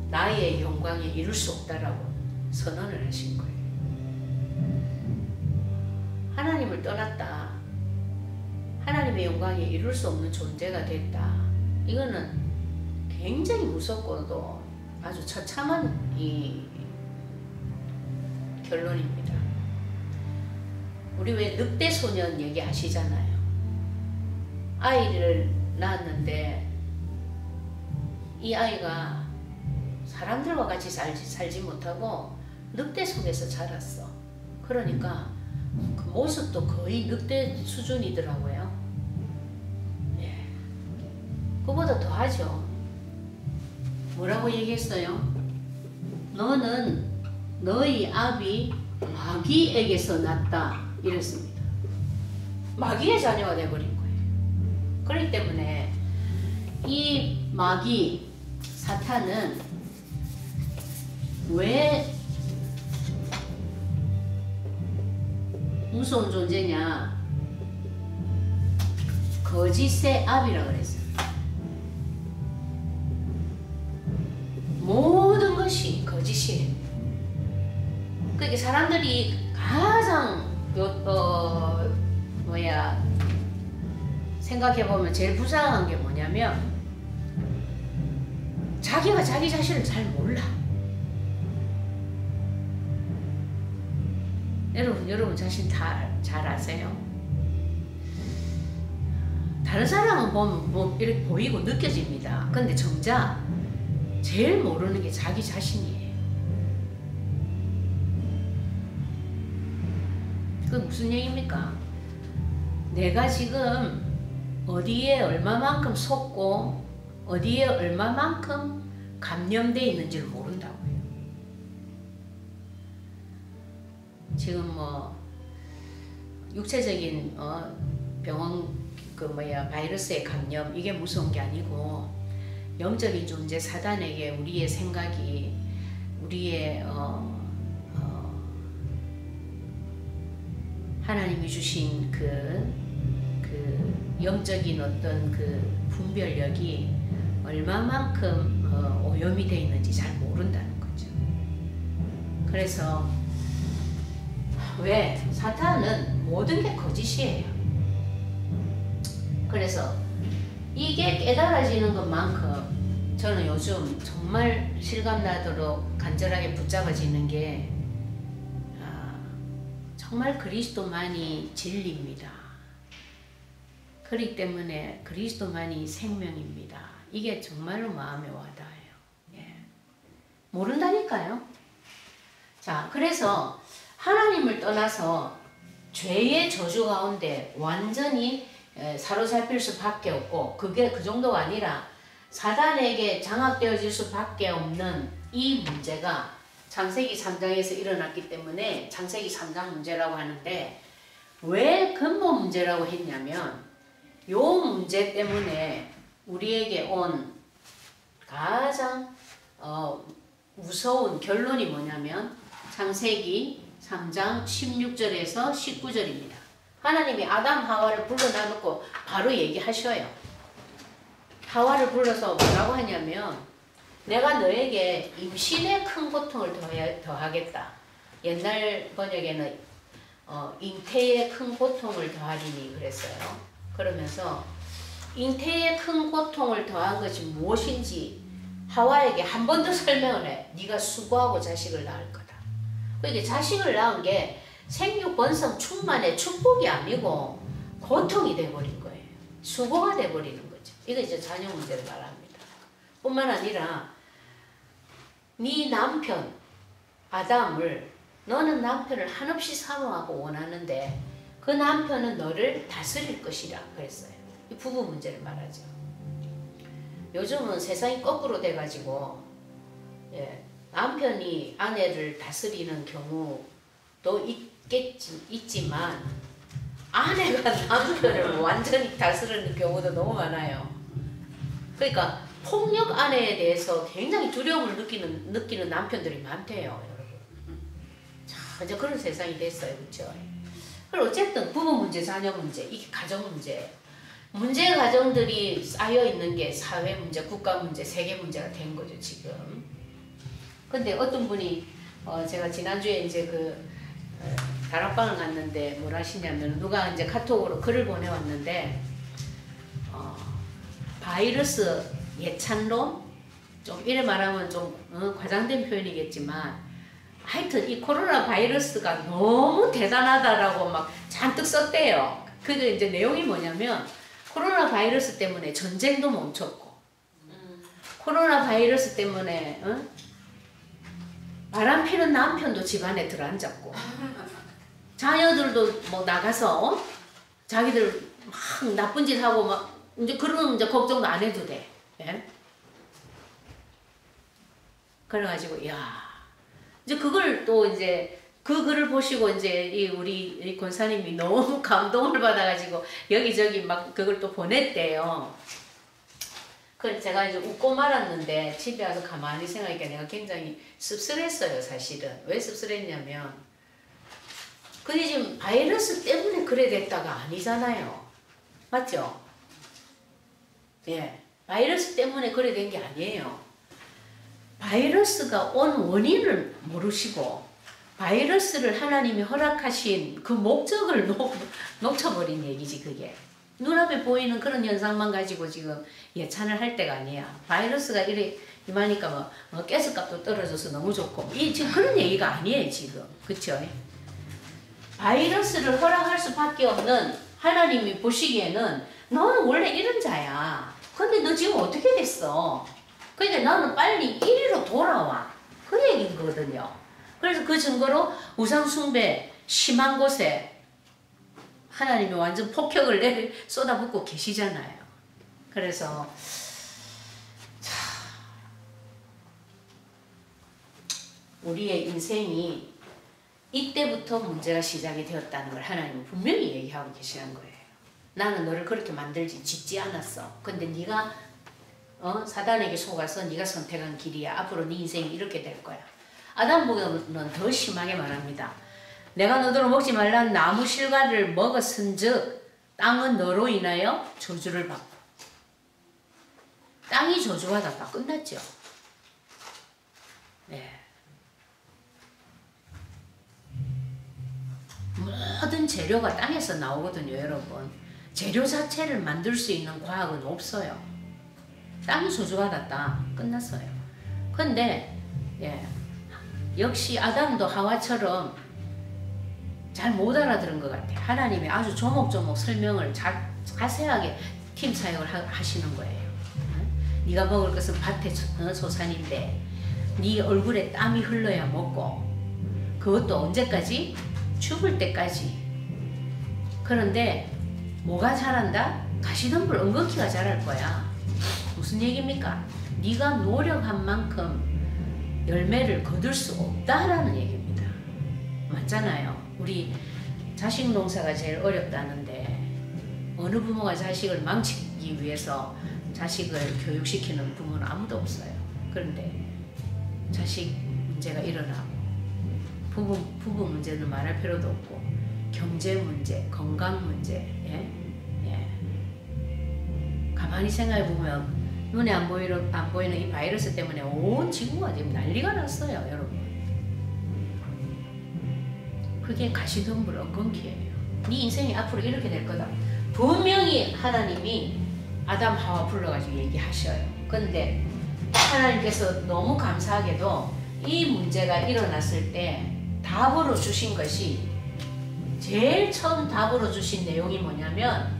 나의 영광에 이룰 수 없다라고 선언을 하신 거예요. 하나님을 떠났다. 하나님의 영광에 이룰 수 없는 존재가 됐다. 이거는 굉장히 무섭고도 아주 처참한 이 결론입니다. 우리 왜 늑대 소년 얘기 아시잖아요. 아이를 낳았는데 이 아이가 사람들과 같이 살지 못하고 늑대 속에서 자랐어. 그러니까 그 모습도 거의 늑대 수준이더라고요. 예. 그보다 더하죠. 뭐라고 얘기했어요? 너는 너희 아비 마귀에게서 났다 이랬습니다. 마귀의 자녀가 되어버린 거예요. 그렇기 때문에 이 마귀 사탄은 왜 무서운 존재냐? 거짓의 아비라 그랬어요. 모든 것이 거짓이에요. 그러니까 사람들이 가장 생각해보면 제일 불쌍한 게 뭐냐면 자기가 자기 자신을 잘 몰라. 여러분 자신 다 잘 아세요? 다른 사람은 보면 뭐 이렇게 보이고 느껴집니다. 근데 정작 제일 모르는 게 자기 자신이에요. 그게 무슨 얘기입니까? 내가 지금 어디에 얼마만큼 속고 어디에 얼마만큼 감염되어 있는지를 모른다고요. 지금 뭐 육체적인 병원 바이러스의 감염 이게 무서운 게 아니고 영적인 존재 사단에게 우리의 생각이 우리의 하나님이 주신 그 영적인 어떤 그 분별력이 얼마만큼 오염이 되어 있는지 잘 모른다는 거죠. 그래서 왜? 사탄은 모든 게 거짓이에요. 그래서 이게 깨달아지는 것만큼 저는 요즘 정말 실감나도록 간절하게 붙잡아지는 게 정말 그리스도만이 진리입니다. 그렇기 때문에 그리스도만이 생명입니다. 이게 정말로 마음에 와닿아요. 예. 모른다니까요. 자, 그래서 하나님을 떠나서 죄의 저주 가운데 완전히 사로잡힐 수밖에 없고 그게 그 정도가 아니라 사단에게 장악되어질 수밖에 없는 이 문제가 창세기 3장에서 일어났기 때문에 창세기 3장 문제라고 하는데 왜 근본 문제라고 했냐면 요 문제 때문에 우리에게 온 가장 무서운 결론이 뭐냐면 창세기 3장 16절에서 19절입니다. 하나님이 아담 하와를 불러놔놓고 바로 얘기하셔요. 하와를 불러서 뭐라고 하냐면 내가 너에게 임신의 큰 고통을 더하겠다. 옛날 번역에는 잉태의 큰 고통을 더하리니 그랬어요. 그러면서 잉태의 큰 고통을 더한 것이 무엇인지 하와에게 한 번 더 설명을 해. 네가 수고하고 자식을 낳을 거다. 그러니까 자식을 낳은 게 생육 번성 충만의 축복이 아니고 고통이 돼버린 거예요. 수고가 돼버리는 거죠. 이거 이제 자녀 문제를 말합니다. 뿐만 아니라 네 남편 아담을 너는 남편을 한없이 사모하고 원하는데 그 남편은 너를 다스릴 것이라 그랬어요. 이 부부 문제를 말하죠. 요즘은 세상이 거꾸로 돼가지고 남편이 아내를 다스리는 경우도 있지만 아내가 남편을 완전히 다스리는 경우도 너무 많아요. 그러니까 폭력 아내에 대해서 굉장히 두려움을 느끼는 남편들이 많대요, 여러분. 자, 이제 그런 세상이 됐어요, 그렇죠? 그리고 어쨌든 부부 문제, 자녀 문제, 이게 가정 문제예요. 문제 가정들이 쌓여 있는 게 사회 문제, 국가 문제, 세계 문제가 된 거죠, 지금. 근데 어떤 분이 제가 지난주에 이제 다락방을 갔는데 뭘 하시냐면 누가 이제 카톡으로 글을 보내왔는데 바이러스 예찬론? 좀 이래 말하면 좀 과장된 표현이겠지만 하여튼 이 코로나 바이러스가 너무 대단하다라고 막 잔뜩 썼대요. 그게 이제 내용이 뭐냐면 코로나 바이러스 때문에 전쟁도 멈췄고 코로나 바이러스 때문에 바람 피는 남편도 집안에 들어앉았고 자녀들도 뭐 나가서 자기들 막 나쁜 짓 하고 막 이제 그런 이제 걱정도 안 해도 돼. 예? 그래가지고 야 이제 그걸 또 이제 그 글을 보시고 이제 우리 권사님이 너무 감동을 받아가지고 여기저기 막 그걸 또 보냈대요. 그래서 제가 이제 웃고 말았는데 집에 와서 가만히 생각하니까 내가 굉장히 씁쓸했어요, 사실은. 왜 씁쓸했냐면 그게 지금 바이러스 때문에 그래 됐다가 아니잖아요. 맞죠? 예, 바이러스 때문에 그래 된 게 아니에요. 바이러스가 온 원인을 모르시고 바이러스를 하나님이 허락하신 그 목적을 놓쳐버린 얘기지 그게. 눈앞에 보이는 그런 현상만 가지고 지금 예찬을 할 때가 아니야. 바이러스가 이마니까 뭐 가스값도 떨어져서 너무 좋고 지금 그런 얘기가 아니에요 지금. 그쵸? 바이러스를 허락할 수밖에 없는 하나님이 보시기에는 너는 원래 이런 자야. 근데 너 지금 어떻게 됐어? 그러니까 너는 빨리 이리로 돌아와. 그 얘기거든요. 그래서 그 증거로 우상 숭배 심한 곳에 하나님이 완전 폭격을 쏟아붓고 계시잖아요. 그래서 우리의 인생이 이때부터 문제가 시작이 되었다는 걸 하나님은 분명히 얘기하고 계시는 거예요. 나는 너를 그렇게 만들지 짓지 않았어. 근데 네가 사단에게 속아서 네가 선택한 길이야. 앞으로 네 인생이 이렇게 될 거야. 아담보다는 더 심하게 말합니다. 내가 너더러 먹지 말라는 나무 실과를 먹었은즉 땅은 너로 인하여 저주를 받고. 땅이 저주받았다. 끝났죠. 네. 모든 재료가 땅에서 나오거든요, 여러분. 재료 자체를 만들 수 있는 과학은 없어요. 땅이 저주받았다. 끝났어요. 근데 역시 아담도 하와처럼 잘 못 알아들은 것 같아요. 하나님이 아주 조목조목 설명을 자세하게 팀 사역을 하시는 거예요. 네가 먹을 것은 밭의 소산인데 네 얼굴에 땀이 흘러야 먹고, 그것도 언제까지? 죽을 때까지. 그런데 뭐가 자란다? 가시덤불 엉겅퀴가 자랄 거야. 무슨 얘기입니까? 네가 노력한 만큼 열매를 거둘 수 없다라는 얘기입니다. 맞잖아요. 우리 자식 농사가 제일 어렵다는데 어느 부모가 자식을 망치기 위해서 자식을 교육시키는 부모는 아무도 없어요. 그런데 자식 문제가 일어나고 부부 문제는 말할 필요도 없고 경제 문제, 건강 문제, 가만히 생각해 보면 눈에 안 보이는 이 바이러스 때문에 온 지구가 지금 난리가 났어요, 여러분. 그게 가시덤불 엉겅퀴예요. 네 인생이 앞으로 이렇게 될 거다. 분명히 하나님이 아담 하와 불러가지고 얘기하셔요. 근데 하나님께서 너무 감사하게도 이 문제가 일어났을 때 답으로 주신 것이, 제일 처음 답으로 주신 내용이 뭐냐면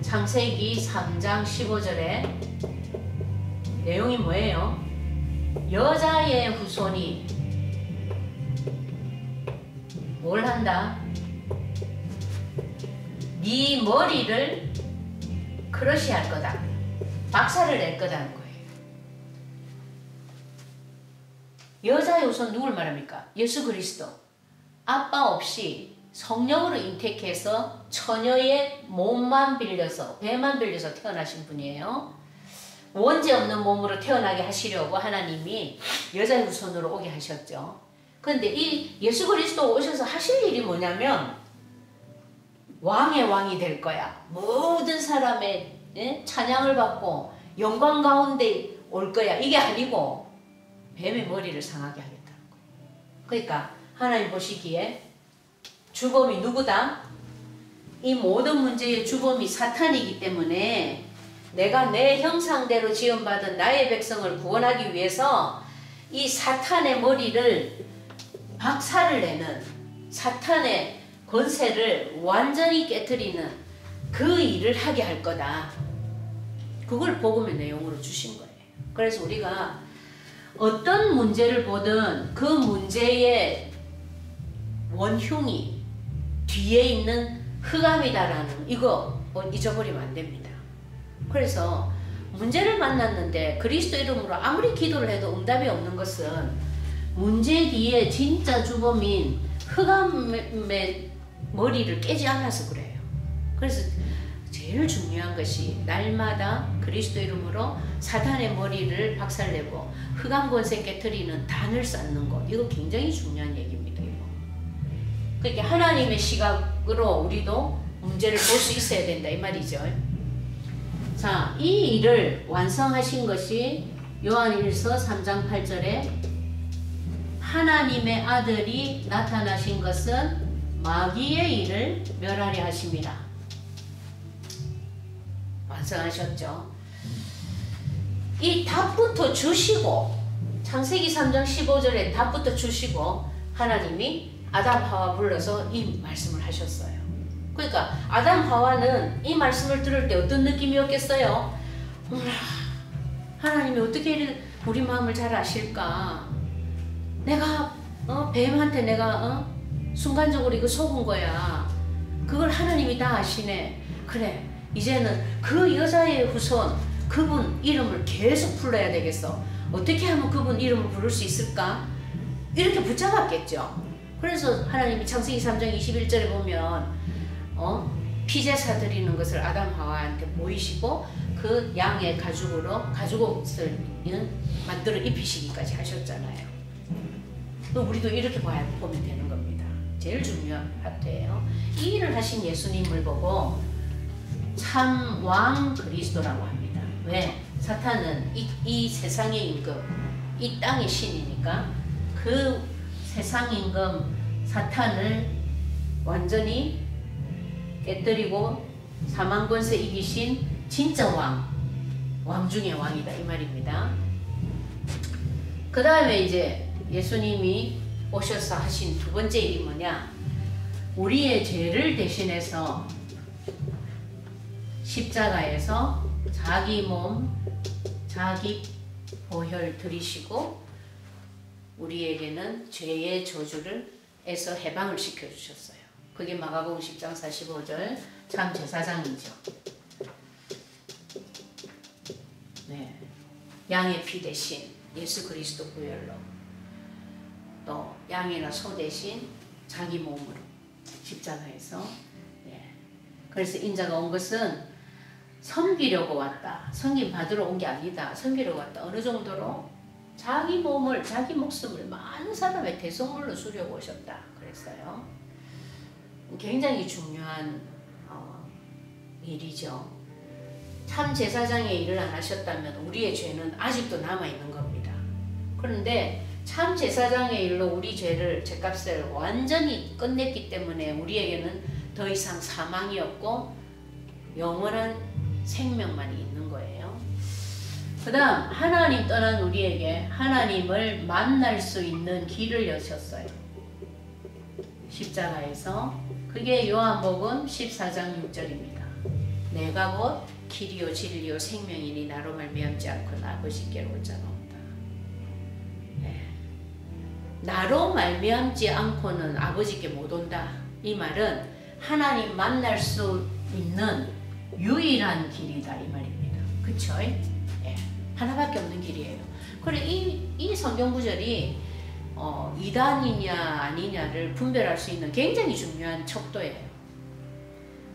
창세기 3장 15절에 내용이 뭐예요? 여자의 후손이 뭘 한다? 네 머리를 크러쉬할 거다. 박살을 낼 거다는 거예요. 여자의 후손 누굴 말합니까? 예수 그리스도. 아빠 없이 성령으로 잉태해서 처녀의 몸만 빌려서, 배만 빌려서 태어나신 분이에요. 원죄 없는 몸으로 태어나게 하시려고 하나님이 여자의 후손으로 오게 하셨죠. 그런데 이 예수 그리스도 오셔서 하실 일이 뭐냐면 왕의 왕이 될 거야. 모든 사람의 찬양을 받고 영광 가운데 올 거야. 이게 아니고 뱀의 머리를 상하게 하겠다는 거예요. 그러니까 하나님 보시기에 주범이 누구다? 이 모든 문제의 주범이 사탄이기 때문에 내가 내 형상대로 지음받은 나의 백성을 구원하기 위해서 이 사탄의 머리를 박살을 내는, 사탄의 권세를 완전히 깨트리는 그 일을 하게 할 거다. 그걸 복음의 내용으로 주신 거예요. 그래서 우리가 어떤 문제를 보든 그 문제의 원흉이 뒤에 있는 흑암이다라는 이거 잊어버리면 안 됩니다. 그래서 문제를 만났는데 그리스도 이름으로 아무리 기도를 해도 응답이 없는 것은 문제 뒤에 진짜 주범인 흑암의 머리를 깨지 않아서 그래요. 그래서 제일 중요한 것이 날마다 그리스도 이름으로 사탄의 머리를 박살내고 흑암 권세 깨트리는 단을 쌓는 것, 이거 굉장히 중요한 얘기입니다. 이거. 그러니까 하나님의 시각으로 우리도 문제를 볼 수 있어야 된다 이 말이죠. 자, 이 일을 완성하신 것이 요한일서 3장 8절에 하나님의 아들이 나타나신 것은 마귀의 일을 멸하려 하심이라. 완성하셨죠. 이 답부터 주시고, 창세기 3장 15절에 답부터 주시고 하나님이 아담 하와 불러서 이 말씀을 하셨어요. 그러니까 아담 하와는 이 말씀을 들을 때 어떤 느낌이었겠어요? 하나님이 어떻게 우리 마음을 잘 아실까? 내가 뱀한테 내가 순간적으로 이거 속은 거야. 그걸 하나님이 다 아시네. 그래, 이제는 그 여자의 후손, 그분 이름을 계속 불러야 되겠어. 어떻게 하면 그분 이름을 부를 수 있을까? 이렇게 붙잡았겠죠. 그래서 하나님이 창세기 3장 21절에 보면 피제사 드리는 것을 아담 하와한테 보이시고 그 양의 가죽옷을 만들어 입히시기까지 하셨잖아요. 우리도 이렇게 보면 되는 겁니다. 제일 중요한 파트예요. 이 일을 하신 예수님을 보고 참 왕 그리스도라고 합니다. 왜? 사탄은 이 세상의 임금, 이 땅의 신이니까 그 세상 임금 사탄을 완전히 깨뜨리고 사망 권세 이기신 진짜 왕 중의 왕이다 이 말입니다. 그 다음에 이제 예수님이 오셔서 하신 두 번째 일이 뭐냐? 우리의 죄를 대신해서 십자가에서 자기 몸, 자기 보혈 들이시고 우리에게는 죄의 저주에서 해방을 시켜주셨어요. 그게 마가복음 10장 45절 참 제사장이죠. 네, 양의 피 대신 예수 그리스도 보혈로 또 양이나 소 대신 자기 몸으로 십자가에서 그래서 인자가 온 것은 섬기려고 왔다. 섬김 받으러 온 게 아니다. 섬기려고 왔다. 어느 정도로? 자기 몸을, 자기 목숨을 많은 사람의 대속물로 주려고 오셨다. 그랬어요. 굉장히 중요한 일이죠. 참 제사장의 일을 안 하셨다면 우리의 죄는 아직도 남아있는 겁니다. 그런데 참 제사장의 일로 우리 죄값을 완전히 끝냈기 때문에 우리에게는 더 이상 사망이 없고 영원한 생명만이 있는 거예요. 그 다음 하나님 떠난 우리에게 하나님을 만날 수 있는 길을 여셨어요. 십자가에서. 그게 요한복음 14장 6절입니다. 내가 곧 길이요 진리요 생명이니 나로 말미암지 않고는 아버지께로 올 자가 없다. 나로 말미암지 않고는 아버지께 못 온다. 이 말은 하나님 만날 수 있는 유일한 길이다 이 말입니다. 그쵸? 하나밖에 없는 길이에요. 그래 이 성경 구절이 이단이냐 아니냐를 분별할 수 있는 굉장히 중요한 척도예요.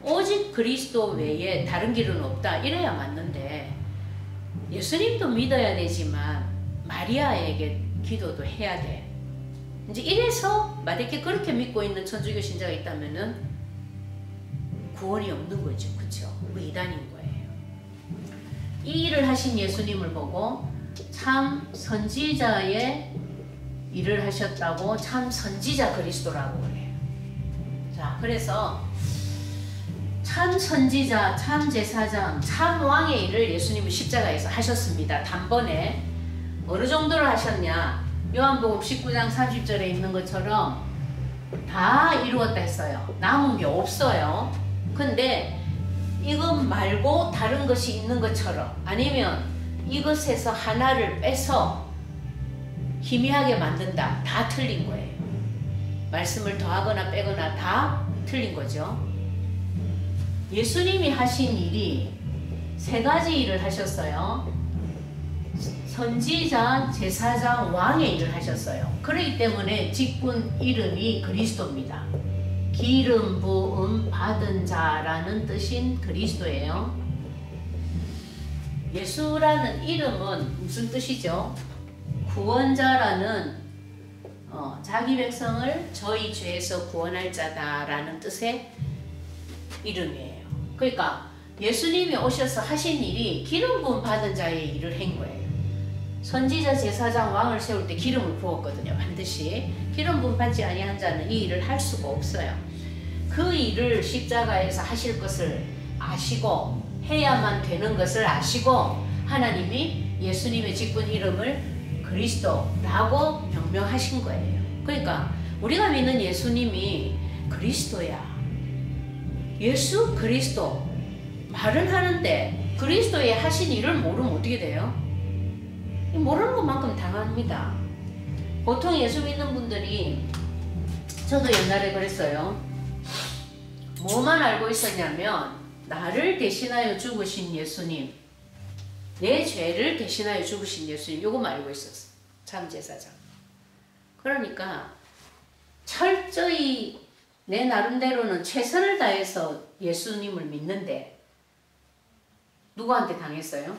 오직 그리스도 외에 다른 길은 없다 이래야 맞는데 예수님도 믿어야 되지만 마리아에게 기도도 해야 돼. 이제 이래서 만약에 그렇게 믿고 있는 천주교 신자가 있다면은 구원이 없는 거죠. 그쵸? 이단인 거예요. 이 일을 하신 예수님을 보고 참 선지자의 일을 하셨다고 참 선지자 그리스도라고 그래요. 자, 그래서 참 선지자, 참 제사장, 참 왕의 일을 예수님은 십자가에서 하셨습니다. 단번에. 어느 정도로 하셨냐? 요한복음 19장 30절에 있는 것처럼 다 이루었다 했어요. 남은 게 없어요. 근데 이것 말고 다른 것이 있는 것처럼 아니면 이것에서 하나를 빼서 희미하게 만든다. 다 틀린 거예요. 말씀을 더하거나 빼거나 다 틀린 거죠. 예수님이 하신 일이 세 가지 일을 하셨어요. 선지자, 제사장, 왕의 일을 하셨어요. 그렇기 때문에 직분 이름이 그리스도입니다. 기름 부음 받은 자라는 뜻인 그리스도예요. 예수라는 이름은 무슨 뜻이죠? 구원자라는 자기 백성을 저희 죄에서 구원할 자다라는 뜻의 이름이에요. 그러니까 예수님이 오셔서 하신 일이 기름 부음 받은 자의 일을 한 거예요. 선지자, 제사장, 왕을 세울 때 기름을 부었거든요. 반드시 기름 부음 받지 아니한 자는 이 일을 할 수가 없어요. 그 일을 십자가에서 하실 것을 아시고 해야만 되는 것을 아시고 하나님이 예수님의 직분 이름을 그리스도라고 명명하신 거예요. 그러니까 우리가 믿는 예수님이 그리스도야. 예수 그리스도 말은 하는데 그리스도의 하신 일을 모르면 어떻게 돼요? 모르는 것만큼 당합니다. 보통 예수 믿는 분들이 저도 옛날에 그랬어요. 뭐만 알고 있었냐면 나를 대신하여 죽으신 예수님, 내 죄를 대신하여 죽으신 예수님, 요거만 알고 있었어. 참 제사장. 그러니까 철저히 내 나름대로는 최선을 다해서 예수님을 믿는데 누구한테 당했어요?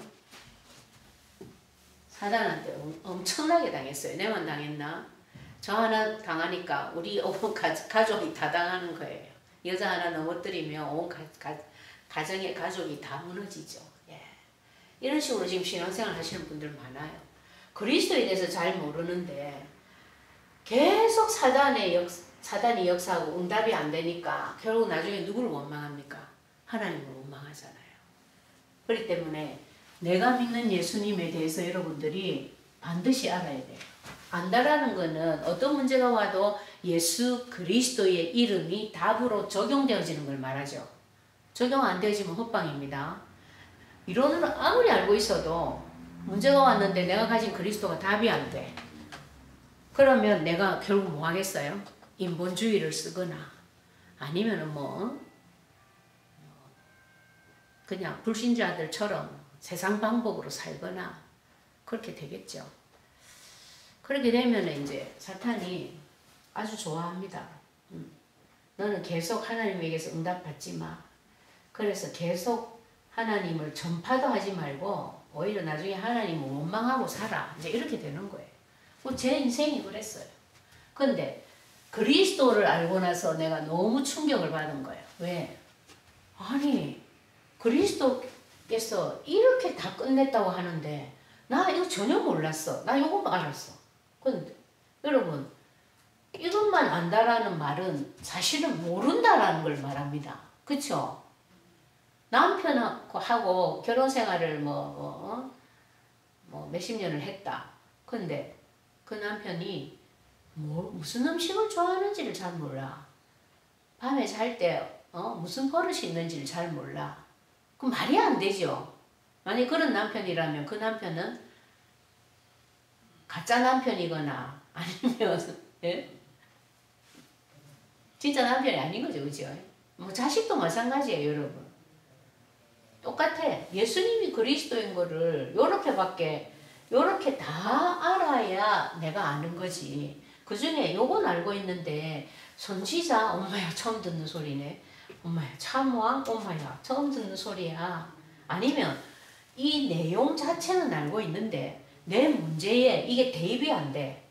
사단한테 엄청나게 당했어요. 내만 당했나? 저 하나 당하니까 우리 온 가족이 다 당하는 거예요. 여자 하나 넘어뜨리면 온 가정의 가족이 다 무너지죠. 예. 이런 식으로 지금 신앙생활 하시는 분들 많아요. 그리스도에 대해서 잘 모르는데 계속 사단이 역사하고 응답이 안 되니까 결국 나중에 누구를 원망합니까? 하나님을 원망하잖아요. 그렇기 때문에 내가 믿는 예수님에 대해서 여러분들이 반드시 알아야 돼요. 안다라는 거는 어떤 문제가 와도 예수 그리스도의 이름이 답으로 적용되어지는 걸 말하죠. 적용 안 되어지면 헛방입니다. 이론으로 아무리 알고 있어도 문제가 왔는데 내가 가진 그리스도가 답이 안 돼. 그러면 내가 결국 뭐 하겠어요? 인본주의를 쓰거나 아니면은 그냥 불신자들처럼 세상 방법으로 살거나 그렇게 되겠죠. 그렇게 되면 이제 사탄이 아주 좋아합니다. 너는 계속 하나님에게서 응답받지 마. 그래서 계속 하나님을 전파도 하지 말고 오히려 나중에 하나님을 원망하고 살아. 이제 이렇게 되는 거예요. 제 인생이 그랬어요. 근데 그리스도를 알고 나서 내가 너무 충격을 받은 거예요. 왜? 아니 그리스도께서 이렇게 다 끝냈다고 하는데 나 이거 전혀 몰랐어. 나 이것만 알았어. 근데 여러분 이것만 안다라는 말은 사실은 모른다라는 걸 말합니다. 그쵸? 남편하고 결혼 생활을 몇십 년을 했다. 근데 그 남편이 무슨 음식을 좋아하는지를 잘 몰라. 밤에 잘 때 무슨 버릇이 있는지를 잘 몰라. 그럼 말이 안 되죠. 만약 그런 남편이라면 그 남편은 가짜 남편이거나 아니면 예? 진짜 남편이 아닌 거죠. 그죠? 자식도 마찬가지예요. 여러분. 똑같아. 예수님이 그리스도인 거를 요렇게 다 알아야 내가 아는 거지. 그 중에 요건 알고 있는데 선지자 엄마야 처음 듣는 소리네. 엄마야 참왕 엄마야 처음 듣는 소리야. 아니면 이 내용 자체는 알고 있는데 내 문제에 이게 대입이 안 돼.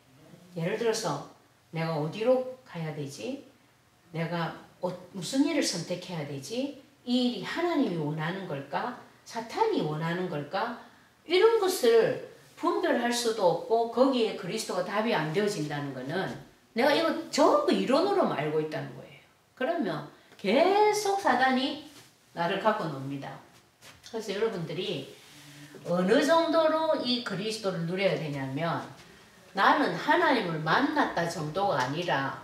예를 들어서 내가 어디로 가야 되지? 내가 무슨 일을 선택해야 되지? 이 일이 하나님이 원하는 걸까? 사탄이 원하는 걸까? 이런 것을 분별할 수도 없고 거기에 그리스도가 답이 안 되어진다는 거는 내가 이거 전부 이론으로만 알고 있다는 거예요. 그러면 계속 사단이 나를 갖고 놉니다. 그래서 여러분들이 어느 정도로 이 그리스도를 누려야 되냐면 나는 하나님을 만났다 정도가 아니라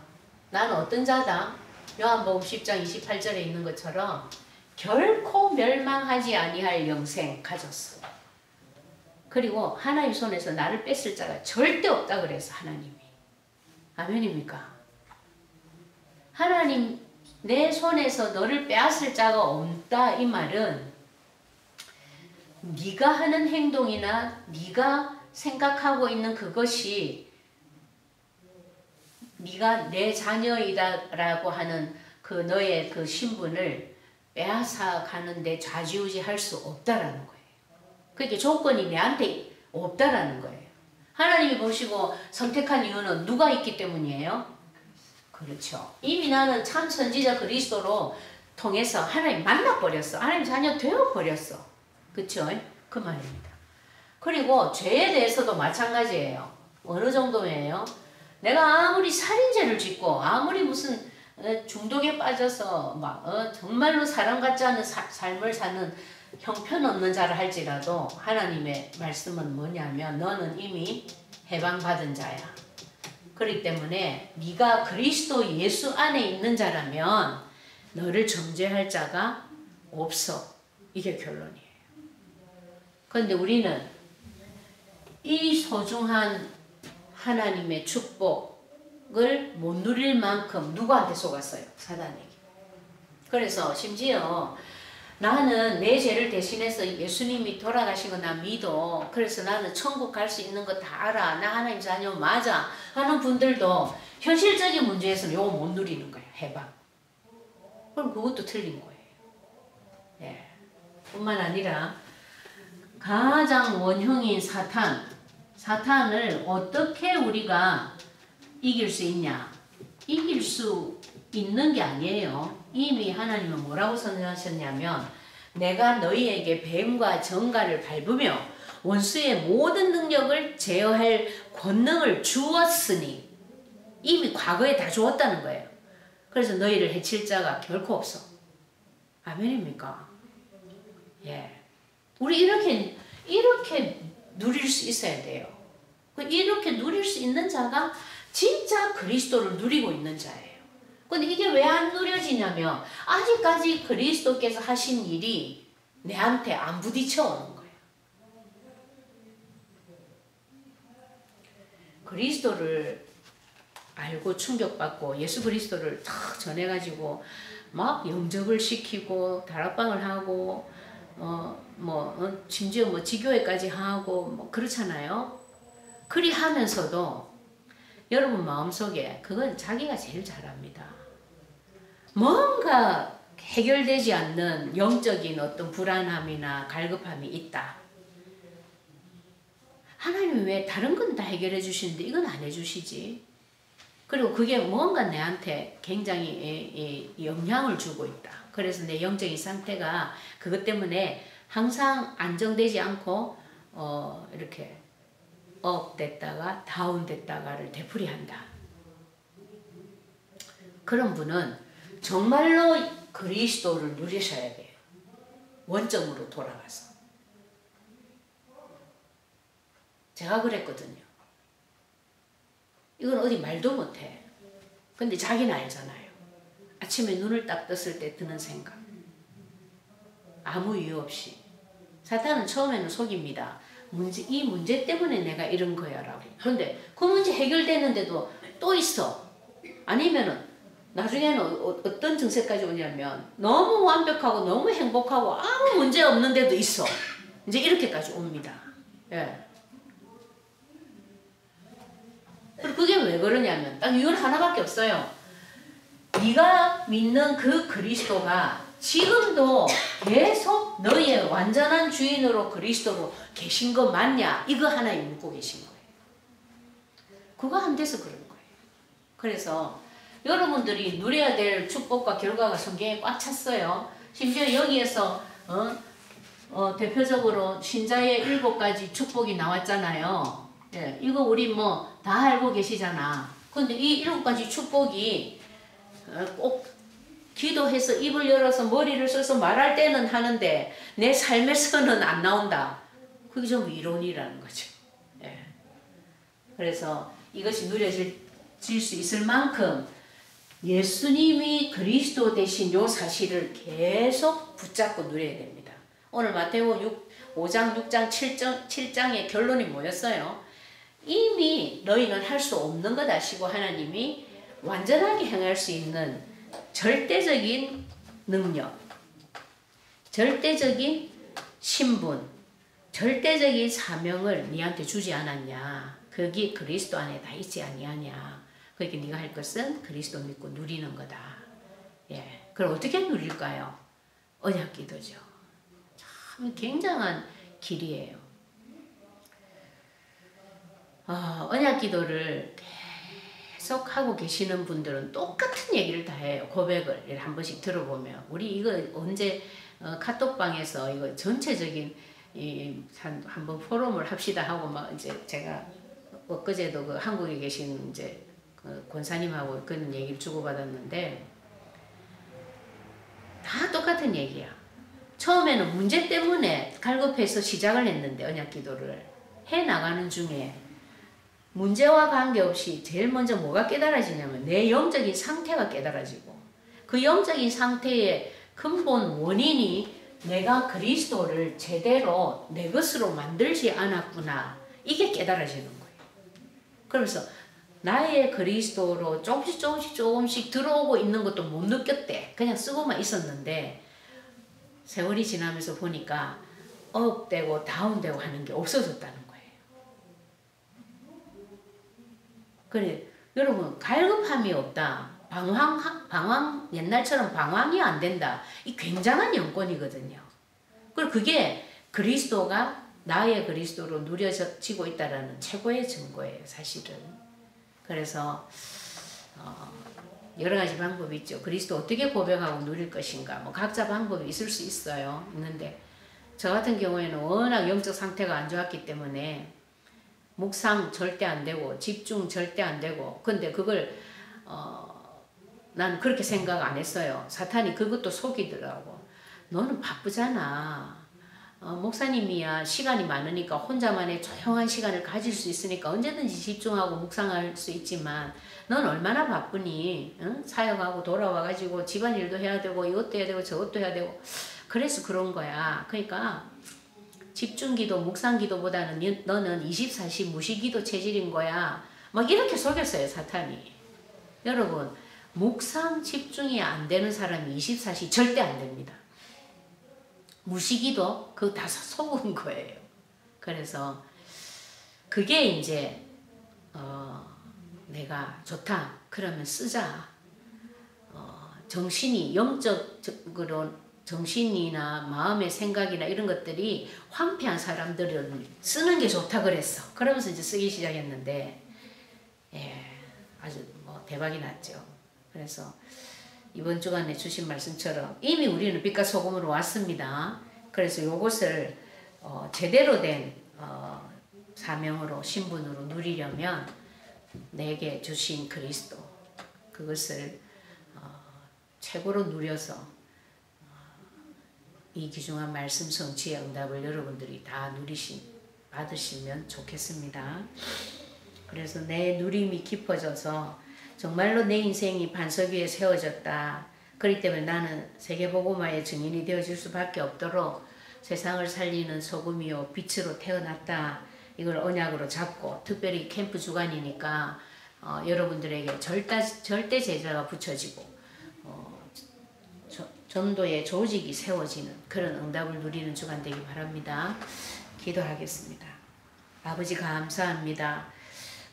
나는 어떤 자다? 요한복음 10장 28절에 있는 것처럼 결코 멸망하지 아니할 영생 가졌어. 그리고 하나님 손에서 나를 뺏을 자가 절대 없다 그래서 하나님이. 아멘입니까? 하나님 내 손에서 너를 빼앗을 자가 없다 이 말은 네가 하는 행동이나 네가 생각하고 있는 그것이 네가 내 자녀이다라고 하는 그 너의 그 신분을 빼앗아 가는데 좌지우지할 수 없다라는 거예요. 그러니까 조건이 내한테 없다라는 거예요. 하나님이 보시고 선택한 이유는 누가 있기 때문이에요? 그렇죠. 이미 나는 참 선지자 그리스도로 통해서 하나님 만나버렸어. 하나님 자녀 되어버렸어. 그렇죠? 그 말입니다. 그리고 죄에 대해서도 마찬가지예요. 어느 정도예요? 내가 아무리 살인죄를 짓고 아무리 무슨 중독에 빠져서 정말로 사람 같지 않은 삶을 사는 형편없는 자를 할지라도 하나님의 말씀은 뭐냐면 너는 이미 해방받은 자야. 그렇기 때문에 네가 그리스도 예수 안에 있는 자라면 너를 정죄할 자가 없어. 이게 결론이에요. 그런데 우리는 이 소중한 하나님의 축복을 못 누릴 만큼 누구한테 속았어요? 사단에게. 그래서 심지어 나는 내 죄를 대신해서 예수님이 돌아가신 거 나 믿어. 그래서 나는 천국 갈 수 있는 거 다 알아. 나 하나님 자녀 맞아. 하는 분들도 현실적인 문제에서는 요거 못 누리는 거예요. 해방. 그럼 그것도 틀린 거예요. 예. 뿐만 아니라 가장 원형인 사탄을 어떻게 우리가 이길 수 있냐? 이길 수 있는 게 아니에요. 이미 하나님은 뭐라고 선언하셨냐면 내가 너희에게 뱀과 정갈을 밟으며 원수의 모든 능력을 제어할 권능을 주었으니 이미 과거에 다 주었다는 거예요. 그래서 너희를 해칠 자가 결코 없어. 아멘입니까? 예. 우리 이렇게 누릴 수 있어야 돼요. 이렇게 누릴 수 있는 자가 진짜 그리스도를 누리고 있는 자예요. 근데 이게 왜 안 누려지냐면 아직까지 그리스도께서 하신 일이 내한테 안 부딪혀 오는 거예요. 그리스도를 알고 충격받고 예수 그리스도를 탁 전해가지고 막 영접을 시키고 다락방을 하고 심지어 뭐 지교회까지 하고 뭐 그렇잖아요. 그리 하면서도 여러분 마음속에 그건 자기가 제일 잘합니다. 뭔가 해결되지 않는 영적인 어떤 불안함이나 갈급함이 있다. 하나님이 왜 다른 건 다 해결해 주시는데 이건 안 해주시지? 그리고 그게 뭔가 내한테 굉장히 영향을 주고 있다. 그래서 내 영적인 상태가 그것 때문에 항상 안정되지 않고 이렇게 업 됐다가 다운 됐다가를 되풀이한다. 그런 분은 정말로 그리스도를 누리셔야 돼요. 원점으로 돌아가서. 제가 그랬거든요. 이건 어디 말도 못해. 근데 자기는 알잖아요. 아침에 눈을 딱 떴을 때 드는 생각. 아무 이유 없이. 사탄은 처음에는 속입니다. 이 문제 때문에 내가 이런 거야 라고. 그런데 그 문제 해결되는데도 또 있어. 아니면은 나중에는 어떤 증세까지 오냐면 너무 완벽하고 너무 행복하고 아무 문제 없는데도 있어. 이제 이렇게까지 옵니다. 예. 그리고 그게 왜 그러냐면 딱 이유는 하나밖에 없어요. 네가 믿는 그 그리스도가 지금도 계속 너의 완전한 주인으로 그리스도로 계신 거 맞냐? 이거 하나에 묻고 계신 거예요. 그거 안 돼서 그런 거예요. 그래서 여러분들이 누려야 될 축복과 결과가 성경에 꽉 찼어요. 심지어 여기에서 대표적으로 신자의 7가지 축복이 나왔잖아요. 예, 이거 우리 뭐 다 알고 계시잖아. 근데 이 7가지 축복이 꼭 기도해서 입을 열어서 머리를 써서 말할 때는 하는데 내 삶에서는 안 나온다. 그게 전부 이론이라는 거죠. 예. 그래서 이것이 누려질 수 있을 만큼 예수님이 그리스도 되신 요 사실을 계속 붙잡고 누려야 됩니다. 오늘 마태복음 5장, 6장, 7장의 결론이 뭐였어요? 이미 너희는 할 수 없는 것 아시고 하나님이 완전하게 행할 수 있는 절대적인 능력, 절대적인 신분, 절대적인 사명을 네한테 주지 않았냐. 그게 그리스도 안에 다 있지 아니하냐. 그러니까 네가 할 것은 그리스도 믿고 누리는 거다. 예. 그럼 어떻게 누릴까요? 언약 기도죠. 참 굉장한 길이에요. 언약 기도를 계속 하고 계시는 분들은 똑같은 얘기를 다 해요. 고백을 한 번씩 들어보면 우리 이거 언제 카톡방에서 이거 전체적인 한번 포럼을 합시다 하고 막 이제 제가 엊그제도 그 한국에 계신 이제 그 권사님하고 그런 얘기를 주고받았는데 다 똑같은 얘기야. 처음에는 문제 때문에 갈급해서 시작을 했는데 언약 기도를 해 나가는 중에 문제와 관계없이 제일 먼저 뭐가 깨달아지냐면 내 영적인 상태가 깨달아지고 그 영적인 상태의 근본 원인이 내가 그리스도를 제대로 내 것으로 만들지 않았구나. 이게 깨달아지는 거예요. 그러면서 나의 그리스도로 조금씩 들어오고 있는 것도 못 느꼈대. 그냥 쓰고만 있었는데 세월이 지나면서 보니까 업되고 다운되고 하는 게 없어졌다는 거예요. 그래, 여러분, 갈급함이 없다. 방황, 옛날처럼 방황이 안 된다. 이 굉장한 영권이거든요. 그리고 그게 그리스도가 나의 그리스도로 누려지고 있다는 최고의 증거예요, 사실은. 그래서 여러 가지 방법이 있죠. 그리스도 어떻게 고백하고 누릴 것인가. 뭐 각자 방법이 있을 수 있어요. 있는데 저 같은 경우에는 워낙 영적 상태가 안 좋았기 때문에 묵상 절대 안 되고 집중 절대 안 되고, 근데 그걸 난 그렇게 생각 안 했어요. 사탄이 그것도 속이더라고. 너는 바쁘잖아. 목사님이야 시간이 많으니까 혼자만의 조용한 시간을 가질 수 있으니까 언제든지 집중하고 묵상할 수 있지만 넌 얼마나 바쁘니? 응? 사역하고 돌아와가지고 집안일도 해야 되고 이것도 해야 되고 저것도 해야 되고 그래서 그런 거야. 그러니까 집중기도 묵상기도보다는 너는 24시 무시기도 체질인 거야. 막 이렇게 속였어요, 사탄이. 여러분, 묵상 집중이 안 되는 사람이 24시 절대 안 됩니다. 무시기도 그거 다 속은 거예요. 그래서 그게 이제 내가 좋다 그러면 쓰자. 정신이 영적으로 정신이나 마음의 생각이나 이런 것들이 황폐한 사람들은 쓰는 게 좋다 그랬어. 그러면서 이제 쓰기 시작했는데 아주 뭐 대박이 났죠. 그래서 이번 주간에 주신 말씀처럼 이미 우리는 빛과 소금으로 왔습니다. 그래서 이것을 제대로 된 사명으로 신분으로 누리려면 내게 주신 그리스도 그것을 최고로 누려서 이 귀중한 말씀 성취의 응답을 여러분들이 다 받으시면 좋겠습니다. 그래서 내 누림이 깊어져서 정말로 내 인생이 반석 위에 세워졌다. 그렇기 때문에 나는 세계복음화의 증인이 되어질 수밖에 없도록 세상을 살리는 소금이요 빛으로 태어났다. 이걸 언약으로 잡고 특별히 캠프 주간이니까 여러분들에게 절대 제자가 붙여지고 전도의 조직이 세워지는 그런 응답을 누리는 주간 되기 바랍니다. 기도하겠습니다. 아버지 감사합니다.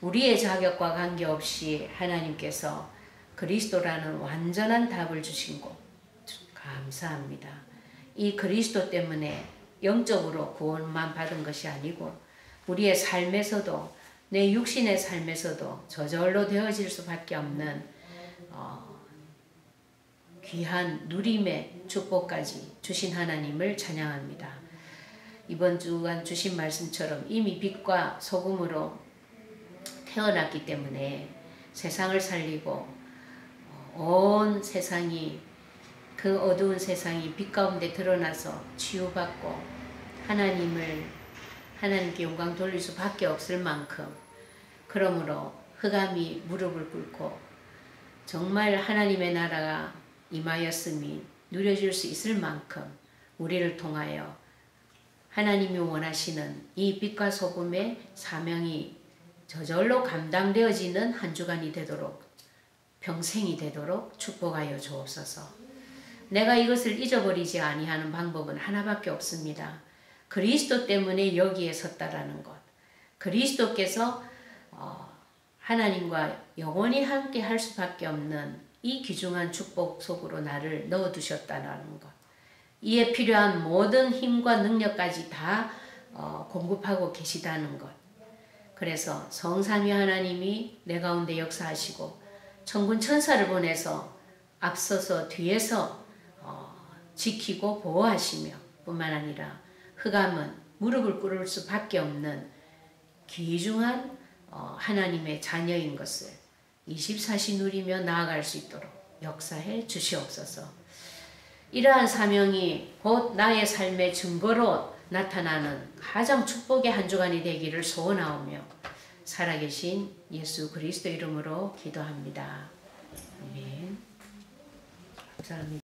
우리의 자격과 관계없이 하나님께서 그리스도라는 완전한 답을 주신 것 감사합니다. 이 그리스도 때문에 영적으로 구원만 받은 것이 아니고 우리의 삶에서도 내 육신의 삶에서도 저절로 되어질 수밖에 없는 귀한 누림의 축복까지 주신 하나님을 찬양합니다. 이번 주간 주신 말씀처럼 이미 빛과 소금으로 태어났기 때문에 세상을 살리고 온 세상이 그 어두운 세상이 빛 가운데 드러나서 치유받고 하나님께 영광 돌릴 수밖에 없을 만큼 그러므로 흑암이 무릎을 꿇고 정말 하나님의 나라가 임하였음이 누려질 수 있을 만큼 우리를 통하여 하나님이 원하시는 이 빛과 소금의 사명이 저절로 감당되어지는 한 주간이 되도록 평생이 되도록 축복하여 주옵소서. 내가 이것을 잊어버리지 아니하는 방법은 하나밖에 없습니다. 그리스도 때문에 여기에 섰다라는 것. 그리스도께서 하나님과 영원히 함께 할 수밖에 없는 이 귀중한 축복 속으로 나를 넣어두셨다는 것. 이에 필요한 모든 힘과 능력까지 다 공급하고 계시다는 것. 그래서 성삼위 하나님이 내 가운데 역사하시고 천군 천사를 보내서 앞서서 뒤에서 지키고 보호하시며 뿐만 아니라 흑암은 무릎을 꿇을 수밖에 없는 귀중한 하나님의 자녀인 것을 24시 누리며 나아갈 수 있도록 역사해 주시옵소서. 이러한 사명이 곧 나의 삶의 증거로 나타나는 가장 축복의 한 주간이 되기를 소원하오며 살아계신 예수 그리스도 이름으로 기도합니다. 아멘. 감사합니다.